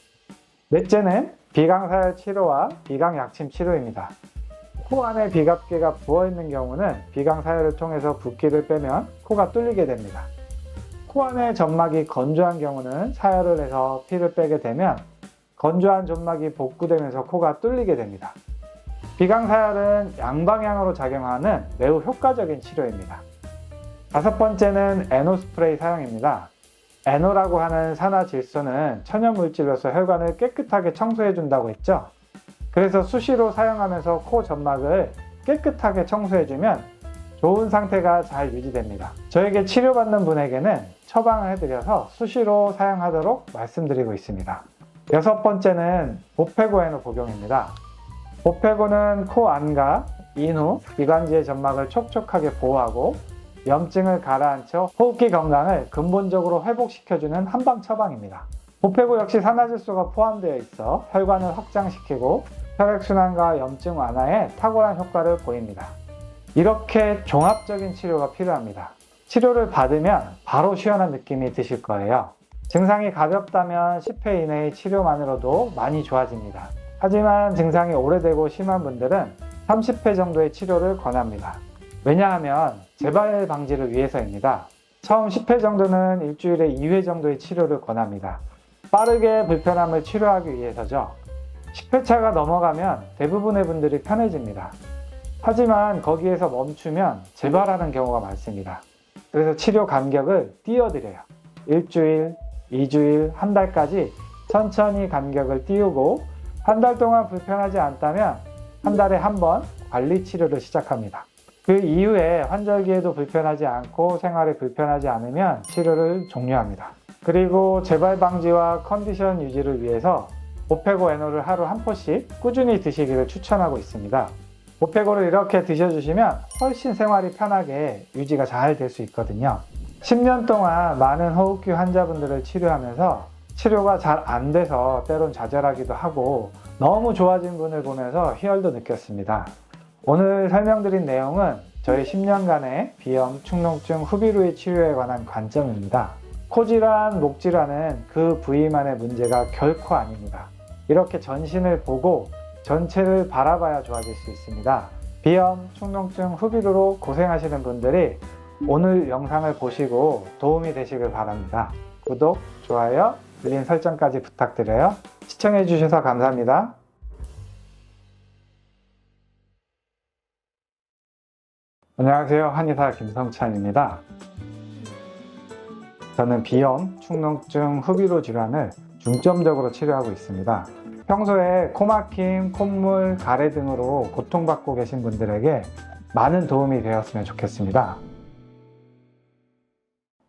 넷째는 비강사열 치료와 비강약침 치료입니다. 코 안에 비갑계가 부어있는 경우는 비강사열을 통해서 붓기를 빼면 코가 뚫리게 됩니다. 코 안에 점막이 건조한 경우는 사열을 해서 피를 빼게 되면 건조한 점막이 복구되면서 코가 뚫리게 됩니다. 비강사열은 양방향으로 작용하는 매우 효과적인 치료입니다. 다섯 번째는 애노 스프레이 사용입니다. 애노라고 하는 산화질소는 천연물질로서 혈관을 깨끗하게 청소해 준다고 했죠. 그래서 수시로 사용하면서 코 점막을 깨끗하게 청소해 주면 좋은 상태가 잘 유지됩니다. 저에게 치료받는 분에게는 처방을 해드려서 수시로 사용하도록 말씀드리고 있습니다. 여섯 번째는 보페고 애노 복용입니다. 보페고는 코 안과 인후, 이관지의 점막을 촉촉하게 보호하고 염증을 가라앉혀 호흡기 건강을 근본적으로 회복시켜주는 한방 처방입니다. 보페고 역시 산화질소가 포함되어 있어 혈관을 확장시키고 혈액순환과 염증 완화에 탁월한 효과를 보입니다. 이렇게 종합적인 치료가 필요합니다. 치료를 받으면 바로 시원한 느낌이 드실 거예요. 증상이 가볍다면 10회 이내의 치료만으로도 많이 좋아집니다. 하지만 증상이 오래되고 심한 분들은 30회 정도의 치료를 권합니다. 왜냐하면 재발 방지를 위해서입니다. 처음 10회 정도는 일주일에 2회 정도의 치료를 권합니다. 빠르게 불편함을 치료하기 위해서죠. 10회차가 넘어가면 대부분의 분들이 편해집니다. 하지만 거기에서 멈추면 재발하는 경우가 많습니다. 그래서 치료 간격을 띄워드려요. 일주일, 2주일, 한 달까지 천천히 간격을 띄우고 한 달 동안 불편하지 않다면 한 달에 한 번 관리 치료를 시작합니다. 그 이후에 환절기에도 불편하지 않고 생활에 불편하지 않으면 치료를 종료합니다. 그리고 재발 방지와 컨디션 유지를 위해서 오페고 NO를 하루 한 포씩 꾸준히 드시기를 추천하고 있습니다. 오페고를 이렇게 드셔주시면 훨씬 생활이 편하게 유지가 잘 될 수 있거든요. 10년 동안 많은 호흡기 환자분들을 치료하면서 치료가 잘 안 돼서 때론 좌절하기도 하고 너무 좋아진 분을 보면서 희열도 느꼈습니다. 오늘 설명드린 내용은 저희 10년간의 비염, 축농증, 후비루이 치료에 관한 관점입니다. 코질환, 목질환은 그 부위만의 문제가 결코 아닙니다. 이렇게 전신을 보고 전체를 바라봐야 좋아질 수 있습니다. 비염, 축농증, 후비루로 고생하시는 분들이 오늘 영상을 보시고 도움이 되시길 바랍니다. 구독, 좋아요, 알림 설정까지 부탁드려요. 시청해 주셔서 감사합니다. 안녕하세요. 한의사 김성찬입니다. 저는 비염, 축농증, 후비루 질환을 중점적으로 치료하고 있습니다. 평소에 코막힘, 콧물, 가래 등으로 고통받고 계신 분들에게 많은 도움이 되었으면 좋겠습니다.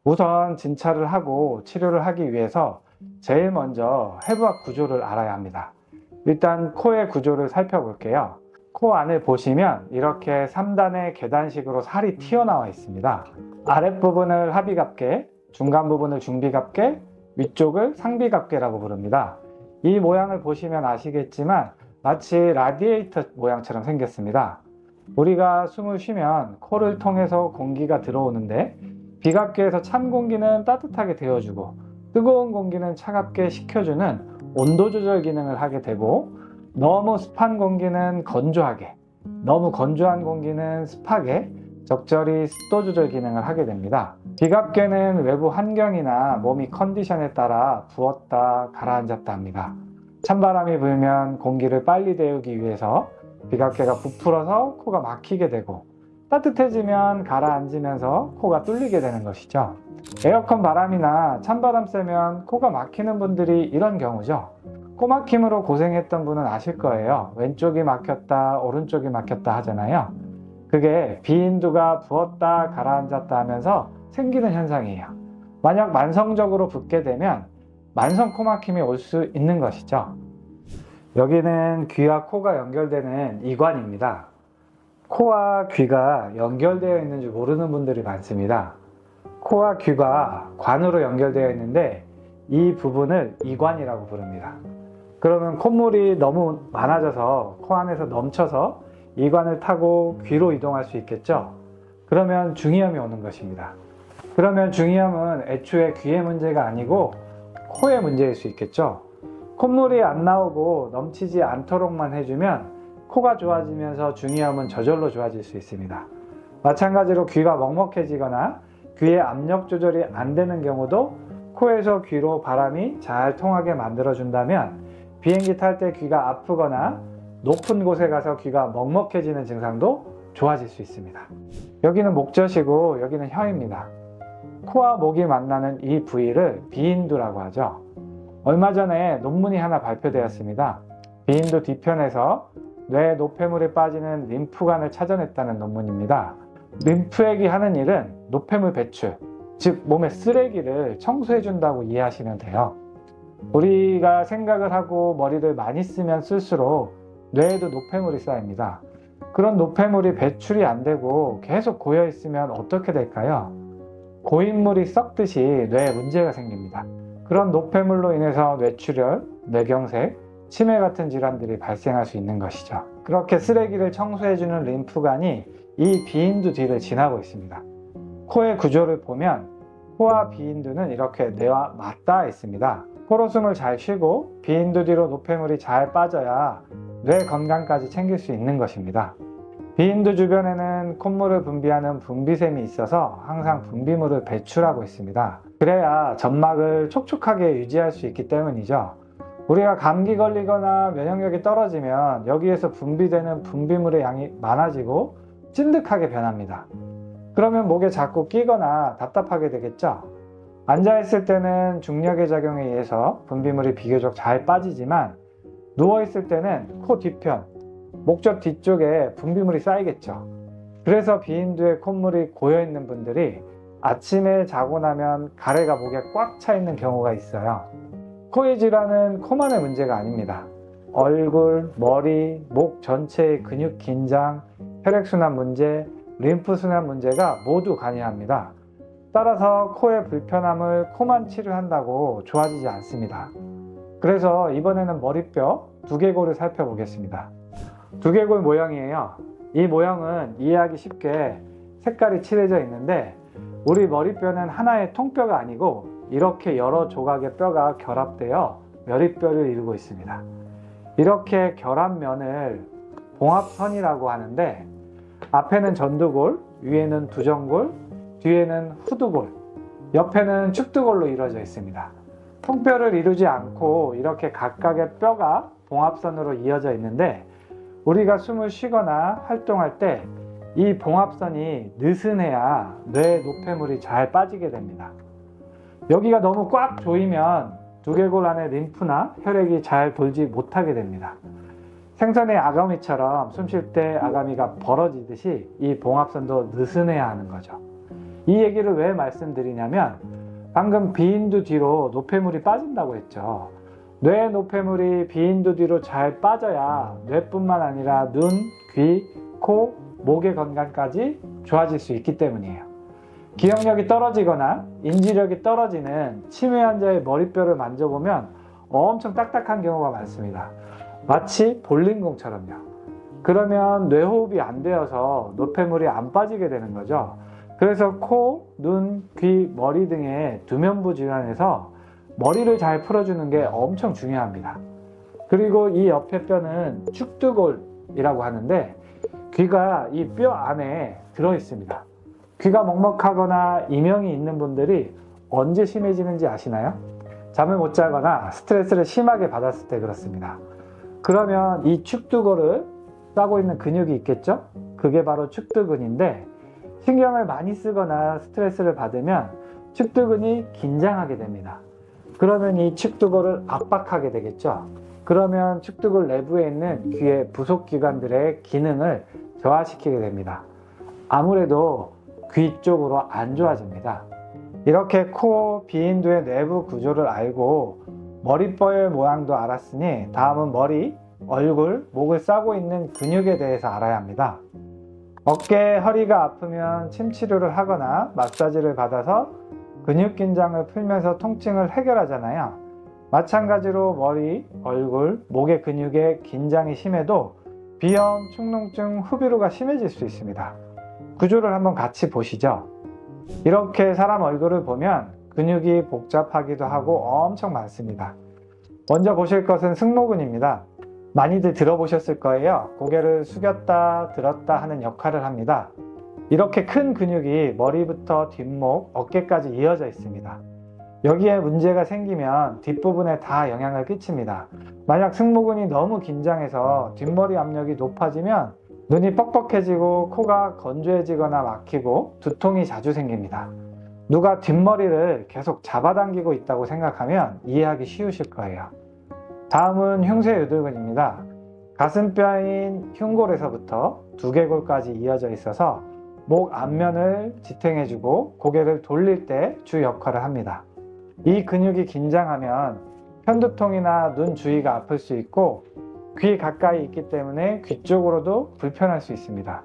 우선 진찰을 하고 치료를 하기 위해서 제일 먼저 해부학 구조를 알아야 합니다. 일단 코의 구조를 살펴볼게요. 코 안을 보시면 이렇게 3단의 계단식으로 살이 튀어나와 있습니다. 아랫부분을 하비갑계, 중간 부분을 중비갑계, 위쪽을 상비갑계라고 부릅니다. 이 모양을 보시면 아시겠지만 마치 라디에이터 모양처럼 생겼습니다. 우리가 숨을 쉬면 코를 통해서 공기가 들어오는데 비갑계에서 찬 공기는 따뜻하게 데워주고 뜨거운 공기는 차갑게 식혀주는 온도 조절 기능을 하게 되고 너무 습한 공기는 건조하게, 너무 건조한 공기는 습하게 적절히 습도 조절 기능을 하게 됩니다. 비갑계는 외부 환경이나 몸이 컨디션에 따라 부었다 가라앉았다 합니다. 찬바람이 불면 공기를 빨리 데우기 위해서 비갑계가 부풀어서 코가 막히게 되고 따뜻해지면 가라앉으면서 코가 뚫리게 되는 것이죠. 에어컨 바람이나 찬바람 쐬면 코가 막히는 분들이 이런 경우죠. 코 막힘으로 고생했던 분은 아실 거예요. 왼쪽이 막혔다, 오른쪽이 막혔다 하잖아요. 그게 비인두가 부었다 가라앉았다 하면서 생기는 현상이에요. 만약 만성적으로 붓게 되면 만성 코막힘이 올 수 있는 것이죠. 여기는 귀와 코가 연결되는 이관입니다. 코와 귀가 연결되어 있는 줄 모르는 분들이 많습니다. 코와 귀가 관으로 연결되어 있는데 이 부분을 이관이라고 부릅니다. 그러면 콧물이 너무 많아져서 코 안에서 넘쳐서 이관을 타고 귀로 이동할 수 있겠죠? 그러면 중이염이 오는 것입니다. 그러면 중이염은 애초에 귀의 문제가 아니고 코의 문제일 수 있겠죠? 콧물이 안 나오고 넘치지 않도록만 해주면 코가 좋아지면서 중이염은 저절로 좋아질 수 있습니다. 마찬가지로 귀가 먹먹해지거나 귀의 압력 조절이 안 되는 경우도 코에서 귀로 바람이 잘 통하게 만들어준다면 비행기 탈 때 귀가 아프거나 높은 곳에 가서 귀가 먹먹해지는 증상도 좋아질 수 있습니다. 여기는 목젖이고 여기는 혀입니다. 코와 목이 만나는 이 부위를 비인두라고 하죠. 얼마 전에 논문이 하나 발표되었습니다. 비인두 뒤편에서 뇌 노폐물이 빠지는 림프관을 찾아냈다는 논문입니다. 림프액이 하는 일은 노폐물 배출, 즉 몸의 쓰레기를 청소해 준다고 이해하시면 돼요. 우리가 생각을 하고 머리를 많이 쓰면 쓸수록 뇌에도 노폐물이 쌓입니다. 그런 노폐물이 배출이 안 되고 계속 고여 있으면 어떻게 될까요? 고인물이 썩듯이 뇌에 문제가 생깁니다. 그런 노폐물로 인해서 뇌출혈, 뇌경색, 치매 같은 질환들이 발생할 수 있는 것이죠. 그렇게 쓰레기를 청소해주는 림프관이 이 비인두 뒤를 지나고 있습니다. 코의 구조를 보면 코와 비인두는 이렇게 뇌와 맞닿아 있습니다. 코로 숨을 잘 쉬고 비인두 뒤로 노폐물이 잘 빠져야 뇌 건강까지 챙길 수 있는 것입니다. 비인두 주변에는 콧물을 분비하는 분비샘이 있어서 항상 분비물을 배출하고 있습니다. 그래야 점막을 촉촉하게 유지할 수 있기 때문이죠. 우리가 감기 걸리거나 면역력이 떨어지면 여기에서 분비되는 분비물의 양이 많아지고 찐득하게 변합니다. 그러면 목에 자꾸 끼거나 답답하게 되겠죠? 앉아있을 때는 중력의 작용에 의해서 분비물이 비교적 잘 빠지지만 누워있을 때는 코 뒤편, 목젖 뒤쪽에 분비물이 쌓이겠죠. 그래서 비인두에 콧물이 고여있는 분들이 아침에 자고 나면 가래가 목에 꽉 차 있는 경우가 있어요. 코의 질환은 코만의 문제가 아닙니다. 얼굴, 머리, 목 전체의 근육 긴장, 혈액순환 문제, 림프순환 문제가 모두 관여합니다. 따라서 코의 불편함을 코만 치료한다고 좋아지지 않습니다. 그래서 이번에는 머리뼈 두개골을 살펴보겠습니다. 두개골 모양이에요. 이 모양은 이해하기 쉽게 색깔이 칠해져 있는데 우리 머리뼈는 하나의 통뼈가 아니고 이렇게 여러 조각의 뼈가 결합되어 머리뼈를 이루고 있습니다. 이렇게 결합면을 봉합선이라고 하는데 앞에는 전두골, 위에는 두정골, 뒤에는 후두골, 옆에는 축두골로 이루어져 있습니다. 통뼈를 이루지 않고 이렇게 각각의 뼈가 봉합선으로 이어져 있는데 우리가 숨을 쉬거나 활동할 때 이 봉합선이 느슨해야 뇌 노폐물이 잘 빠지게 됩니다. 여기가 너무 꽉 조이면 두개골 안에 림프나 혈액이 잘 돌지 못하게 됩니다. 생선의 아가미처럼 숨 쉴 때 아가미가 벌어지듯이 이 봉합선도 느슨해야 하는 거죠. 이 얘기를 왜 말씀드리냐면 방금 비인두 뒤로 노폐물이 빠진다고 했죠. 뇌 노폐물이 비인두 뒤로 잘 빠져야 뇌뿐만 아니라 눈, 귀, 코, 목의 건강까지 좋아질 수 있기 때문이에요. 기억력이 떨어지거나 인지력이 떨어지는 치매 환자의 머리뼈를 만져보면 엄청 딱딱한 경우가 많습니다. 마치 볼링공처럼요. 그러면 뇌호흡이 안 되어서 노폐물이 안 빠지게 되는 거죠. 그래서 코, 눈, 귀, 머리 등의 두면부 질환에서 머리를 잘 풀어주는 게 엄청 중요합니다. 그리고 이 옆에 뼈는 축두골이라고 하는데 귀가 이 뼈 안에 들어 있습니다. 귀가 먹먹하거나 이명이 있는 분들이 언제 심해지는지 아시나요? 잠을 못 자거나 스트레스를 심하게 받았을 때 그렇습니다. 그러면 이 축두골을 싸고 있는 근육이 있겠죠? 그게 바로 축두근인데 신경을 많이 쓰거나 스트레스를 받으면 축두근이 긴장하게 됩니다. 그러면 이 축두골을 압박하게 되겠죠? 그러면 축두골 내부에 있는 귀의 부속기관들의 기능을 저하시키게 됩니다. 아무래도 귀 쪽으로 안 좋아집니다. 이렇게 코, 비인두의 내부 구조를 알고 머리뼈의 모양도 알았으니 다음은 머리, 얼굴, 목을 싸고 있는 근육에 대해서 알아야 합니다. 어깨, 허리가 아프면 침 치료를 하거나 마사지를 받아서 근육 긴장을 풀면서 통증을 해결하잖아요. 마찬가지로 머리, 얼굴, 목의 근육에 긴장이 심해도 비염, 축농증, 후비루가 심해질 수 있습니다. 구조를 한번 같이 보시죠. 이렇게 사람 얼굴을 보면 근육이 복잡하기도 하고 엄청 많습니다. 먼저 보실 것은 승모근입니다. 많이들 들어보셨을 거예요. 고개를 숙였다 들었다 하는 역할을 합니다. 이렇게 큰 근육이 머리부터 뒷목, 어깨까지 이어져 있습니다. 여기에 문제가 생기면 뒷부분에 다 영향을 끼칩니다. 만약 승모근이 너무 긴장해서 뒷머리 압력이 높아지면 눈이 뻑뻑해지고 코가 건조해지거나 막히고 두통이 자주 생깁니다. 누가 뒷머리를 계속 잡아당기고 있다고 생각하면 이해하기 쉬우실 거예요. 다음은 흉쇄유돌근입니다. 가슴뼈인 흉골에서부터 두개골까지 이어져 있어서 목 앞면을 지탱해주고 고개를 돌릴 때 주 역할을 합니다. 이 근육이 긴장하면 편두통이나 눈 주위가 아플 수 있고 귀 가까이 있기 때문에 귀 쪽으로도 불편할 수 있습니다.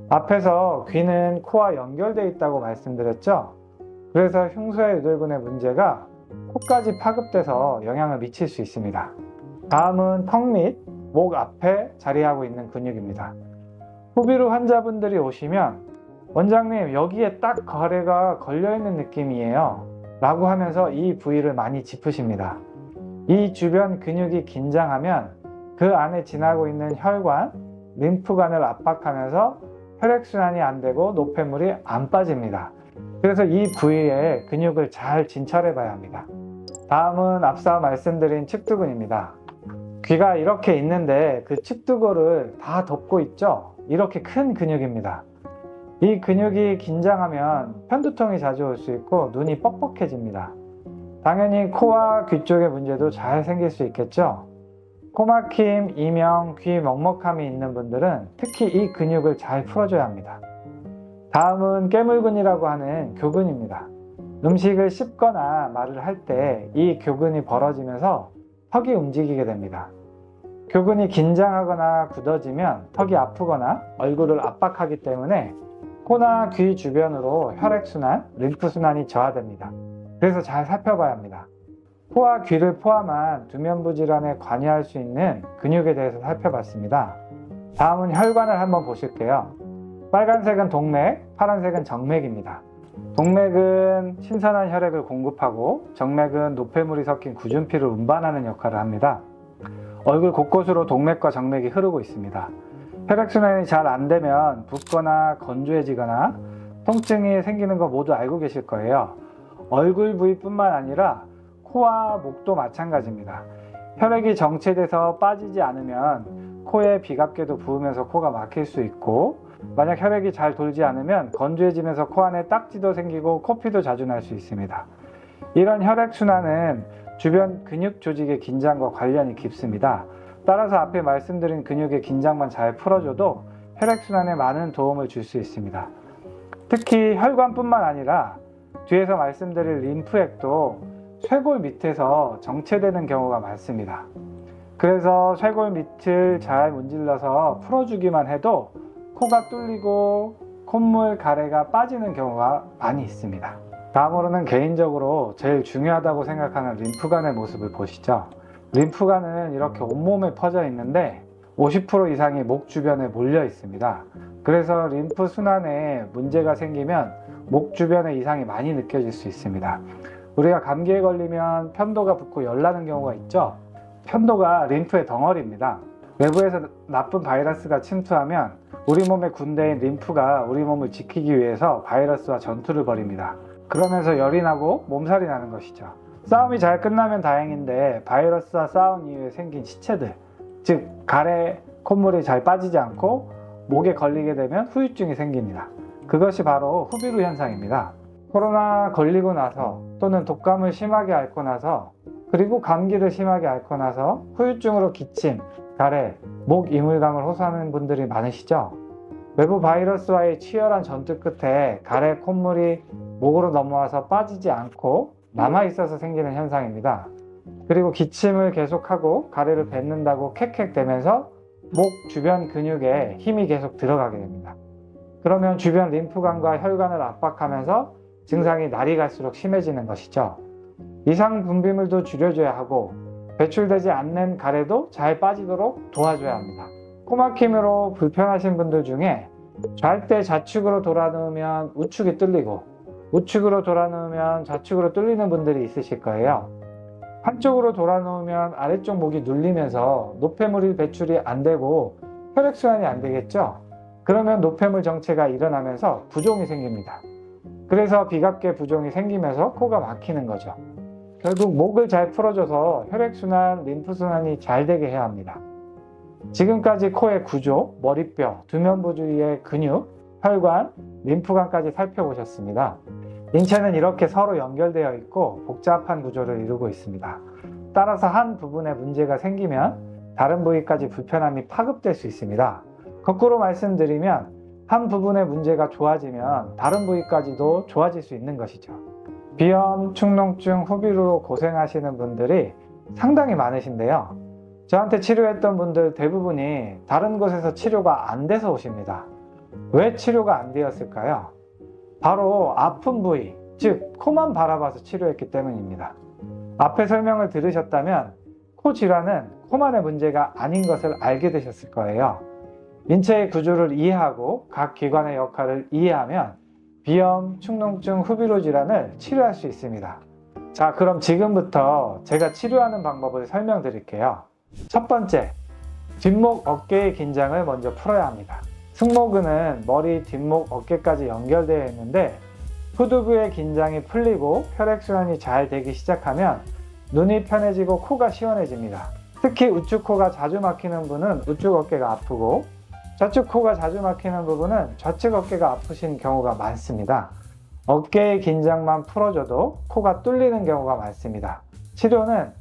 앞에서 귀는 코와 연결되어 있다고 말씀드렸죠? 그래서 흉쇄유돌근의 문제가 코까지 파급돼서 영향을 미칠 수 있습니다. 다음은 턱 및 목 앞에 자리하고 있는 근육입니다. 후비루 환자분들이 오시면 원장님 여기에 딱 가래가 걸려있는 느낌이에요 라고 하면서 이 부위를 많이 짚으십니다. 이 주변 근육이 긴장하면 그 안에 지나고 있는 혈관, 림프관을 압박하면서 혈액순환이 안 되고 노폐물이 안 빠집니다. 그래서 이 부위에 근육을 잘 진찰해 봐야 합니다. 다음은 앞서 말씀드린 측두근입니다. 귀가 이렇게 있는데 그 측두골을 다 덮고 있죠? 이렇게 큰 근육입니다. 이 근육이 긴장하면 편두통이 자주 올 수 있고 눈이 뻑뻑해집니다. 당연히 코와 귀 쪽의 문제도 잘 생길 수 있겠죠? 코막힘, 이명, 귀 먹먹함이 있는 분들은 특히 이 근육을 잘 풀어줘야 합니다. 다음은 깨물근이라고 하는 교근입니다. 음식을 씹거나 말을 할 때 이 교근이 벌어지면서 턱이 움직이게 됩니다. 교근이 긴장하거나 굳어지면 턱이 아프거나 얼굴을 압박하기 때문에 코나 귀 주변으로 혈액순환, 림프순환이 저하됩니다. 그래서 잘 살펴봐야 합니다. 코와 귀를 포함한 두면부 질환에 관여할 수 있는 근육에 대해서 살펴봤습니다. 다음은 혈관을 한번 보실게요. 빨간색은 동맥, 파란색은 정맥입니다. 동맥은 신선한 혈액을 공급하고 정맥은 노폐물이 섞인 굳은 피를 운반하는 역할을 합니다. 얼굴 곳곳으로 동맥과 정맥이 흐르고 있습니다. 혈액순환이 잘 안되면 붓거나 건조해지거나 통증이 생기는 거 모두 알고 계실 거예요. 얼굴 부위뿐만 아니라 코와 목도 마찬가지입니다. 혈액이 정체돼서 빠지지 않으면 코에 비갑게도 부으면서 코가 막힐 수 있고, 만약 혈액이 잘 돌지 않으면 건조해지면서 코 안에 딱지도 생기고 코피도 자주 날 수 있습니다. 이런 혈액순환은 주변 근육 조직의 긴장과 관련이 깊습니다. 따라서 앞에 말씀드린 근육의 긴장만 잘 풀어줘도 혈액순환에 많은 도움을 줄 수 있습니다. 특히 혈관뿐만 아니라 뒤에서 말씀드릴 림프액도 쇄골 밑에서 정체되는 경우가 많습니다. 그래서 쇄골 밑을 잘 문질러서 풀어주기만 해도 코가 뚫리고 콧물, 가래가 빠지는 경우가 많이 있습니다. 다음으로는 개인적으로 제일 중요하다고 생각하는 림프관의 모습을 보시죠. 림프관은 이렇게 온몸에 퍼져 있는데 50% 이상이 목 주변에 몰려 있습니다. 그래서 림프 순환에 문제가 생기면 목 주변에 이상이 많이 느껴질 수 있습니다. 우리가 감기에 걸리면 편도가 붓고 열나는 경우가 있죠. 편도가 림프의 덩어리입니다. 외부에서 나쁜 바이러스가 침투하면 우리 몸의 군대인 림프가 우리 몸을 지키기 위해서 바이러스와 전투를 벌입니다. 그러면서 열이 나고 몸살이 나는 것이죠. 싸움이 잘 끝나면 다행인데 바이러스와 싸운 이후에 생긴 시체들, 즉 가래, 콧물이 잘 빠지지 않고 목에 걸리게 되면 후유증이 생깁니다. 그것이 바로 후비루 현상입니다. 코로나 걸리고 나서 또는 독감을 심하게 앓고 나서 그리고 감기를 심하게 앓고 나서 후유증으로 기침, 가래, 목 이물감을 호소하는 분들이 많으시죠? 외부 바이러스와의 치열한 전투 끝에 가래, 콧물이 목으로 넘어와서 빠지지 않고 남아있어서 생기는 현상입니다. 그리고 기침을 계속하고 가래를 뱉는다고 캑캑대면서 목 주변 근육에 힘이 계속 들어가게 됩니다. 그러면 주변 림프관과 혈관을 압박하면서 증상이 날이 갈수록 심해지는 것이죠. 이상 분비물도 줄여줘야 하고 배출되지 않는 가래도 잘 빠지도록 도와줘야 합니다. 코막힘으로 불편하신 분들 중에 잘 때 좌측으로 돌아누우면 우측이 뚫리고 우측으로 돌아누우면 좌측으로 뚫리는 분들이 있으실 거예요. 한쪽으로 돌아누우면 아래쪽 목이 눌리면서 노폐물이 배출이 안 되고 혈액순환이 안 되겠죠? 그러면 노폐물 정체가 일어나면서 부종이 생깁니다. 그래서 비갑게 부종이 생기면서 코가 막히는 거죠. 결국 목을 잘 풀어줘서 혈액순환, 림프순환이 잘 되게 해야 합니다. 지금까지 코의 구조, 머리뼈, 두면부 주위의 근육, 혈관, 림프관까지 살펴보셨습니다. 인체는 이렇게 서로 연결되어 있고 복잡한 구조를 이루고 있습니다. 따라서 한 부분에 문제가 생기면 다른 부위까지 불편함이 파급될 수 있습니다. 거꾸로 말씀드리면 한 부분의 문제가 좋아지면 다른 부위까지도 좋아질 수 있는 것이죠. 비염, 축농증, 후비루로 고생하시는 분들이 상당히 많으신데요. 저한테 치료했던 분들 대부분이 다른 곳에서 치료가 안 돼서 오십니다. 왜 치료가 안 되었을까요? 바로 아픈 부위, 즉 코만 바라봐서 치료했기 때문입니다. 앞에 설명을 들으셨다면 코 질환은 코만의 문제가 아닌 것을 알게 되셨을 거예요. 인체의 구조를 이해하고 각 기관의 역할을 이해하면 비염, 축농증, 후비루 질환을 치료할 수 있습니다. 자, 그럼 지금부터 제가 치료하는 방법을 설명드릴게요. 첫 번째, 뒷목 어깨의 긴장을 먼저 풀어야 합니다. 승모근은 머리, 뒷목, 어깨까지 연결되어 있는데 후두부의 긴장이 풀리고 혈액순환이 잘 되기 시작하면 눈이 편해지고 코가 시원해집니다. 특히 우측 코가 자주 막히는 분은 우측 어깨가 아프고 좌측 코가 자주 막히는 부분은 좌측 어깨가 아프신 경우가 많습니다. 어깨의 긴장만 풀어줘도 코가 뚫리는 경우가 많습니다. 치료는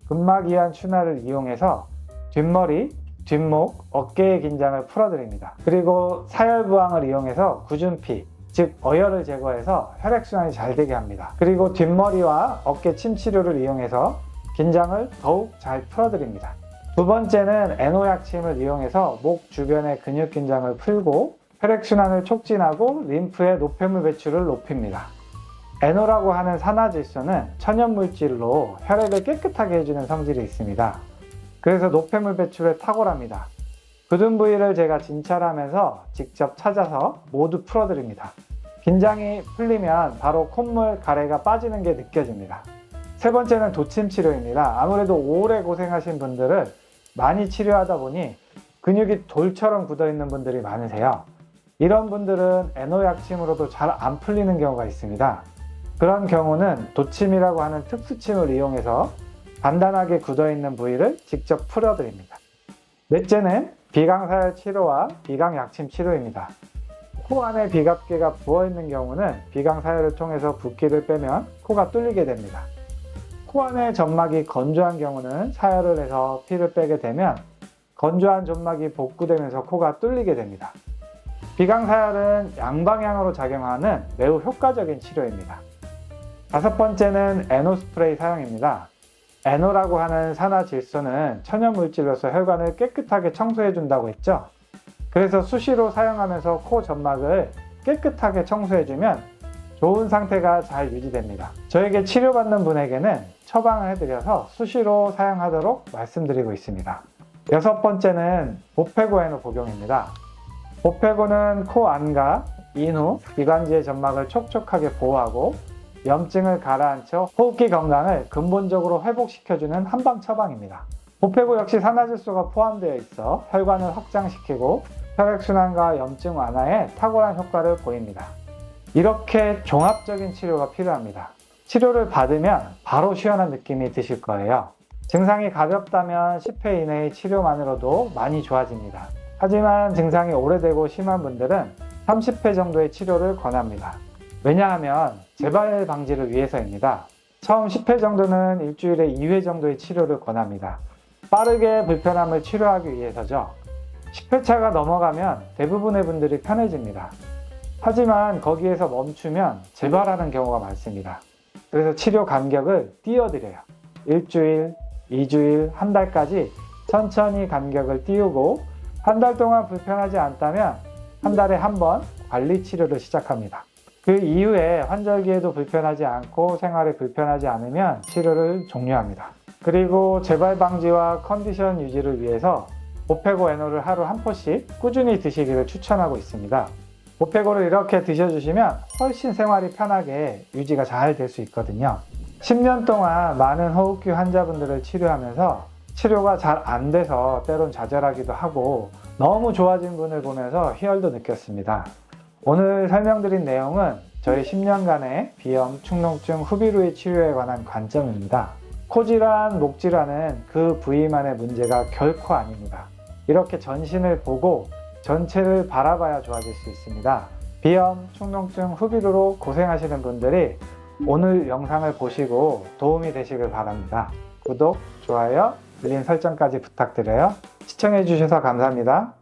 근막이완 추나를 이용해서 뒷머리, 뒷목, 어깨의 긴장을 풀어드립니다. 그리고 사열부항을 이용해서 굳은 피, 즉 어혈을 제거해서 혈액순환이 잘 되게 합니다. 그리고 뒷머리와 어깨 침 치료를 이용해서 긴장을 더욱 잘 풀어드립니다. 두 번째는 애노약침을 이용해서 목 주변의 근육 긴장을 풀고 혈액순환을 촉진하고 림프의 노폐물 배출을 높입니다. 애노라고 하는 산화질소는 천연물질로 혈액을 깨끗하게 해주는 성질이 있습니다. 그래서 노폐물 배출에 탁월합니다. 굳은 부위를 제가 진찰하면서 직접 찾아서 모두 풀어드립니다. 긴장이 풀리면 바로 콧물, 가래가 빠지는 게 느껴집니다. 세 번째는 도침 치료입니다. 아무래도 오래 고생하신 분들은 많이 치료하다 보니 근육이 돌처럼 굳어있는 분들이 많으세요. 이런 분들은 애노약침으로도 잘 안 풀리는 경우가 있습니다. 그런 경우는 도침이라고 하는 특수침을 이용해서 단단하게 굳어있는 부위를 직접 풀어드립니다. 넷째는 비강사열 치료와 비강약침 치료입니다. 코 안에 비갑개가 부어있는 경우는 비강사열을 통해서 붓기를 빼면 코가 뚫리게 됩니다. 코 안에 점막이 건조한 경우는 사열을 해서 피를 빼게 되면 건조한 점막이 복구되면서 코가 뚫리게 됩니다. 비강사열은 양방향으로 작용하는 매우 효과적인 치료입니다. 다섯 번째는 애노 스프레이 사용입니다. 애노라고 하는 산화질소는 천연물질로서 혈관을 깨끗하게 청소해 준다고 했죠. 그래서 수시로 사용하면서 코 점막을 깨끗하게 청소해 주면 좋은 상태가 잘 유지됩니다. 저에게 치료받는 분에게는 처방을 해드려서 수시로 사용하도록 말씀드리고 있습니다. 여섯 번째는 보페고 애노 복용입니다. 보페고는 코 안과 인후, 기관지의 점막을 촉촉하게 보호하고 염증을 가라앉혀 호흡기 건강을 근본적으로 회복시켜주는 한방 처방입니다. 보페고 역시 산화질소가 포함되어 있어 혈관을 확장시키고 혈액순환과 염증 완화에 탁월한 효과를 보입니다. 이렇게 종합적인 치료가 필요합니다. 치료를 받으면 바로 시원한 느낌이 드실 거예요. 증상이 가볍다면 10회 이내의 치료만으로도 많이 좋아집니다. 하지만 증상이 오래되고 심한 분들은 30회 정도의 치료를 권합니다. 왜냐하면 재발 방지를 위해서입니다. 처음 10회 정도는 일주일에 2회 정도의 치료를 권합니다. 빠르게 불편함을 치료하기 위해서죠. 10회차가 넘어가면 대부분의 분들이 편해집니다. 하지만 거기에서 멈추면 재발하는 경우가 많습니다. 그래서 치료 간격을 띄워드려요. 일주일, 2주일, 한 달까지 천천히 간격을 띄우고 한 달 동안 불편하지 않다면 한 달에 한 번 관리 치료를 시작합니다. 그 이후에 환절기에도 불편하지 않고 생활에 불편하지 않으면 치료를 종료합니다. 그리고 재발 방지와 컨디션 유지를 위해서 보페고 애노를 하루 한 포씩 꾸준히 드시기를 추천하고 있습니다. 보페고를 이렇게 드셔주시면 훨씬 생활이 편하게 유지가 잘 될 수 있거든요. 10년 동안 많은 호흡기 환자분들을 치료하면서 치료가 잘 안 돼서 때론 좌절하기도 하고 너무 좋아진 분을 보면서 희열도 느꼈습니다. 오늘 설명드린 내용은 저희 10년간의 비염, 축농증, 후비루의 치료에 관한 관점입니다. 코질환, 목질환은 그 부위만의 문제가 결코 아닙니다. 이렇게 전신을 보고 전체를 바라봐야 좋아질 수 있습니다. 비염, 축농증, 후비루로 고생하시는 분들이 오늘 영상을 보시고 도움이 되시길 바랍니다. 구독, 좋아요, 알림 설정까지 부탁드려요. 시청해주셔서 감사합니다.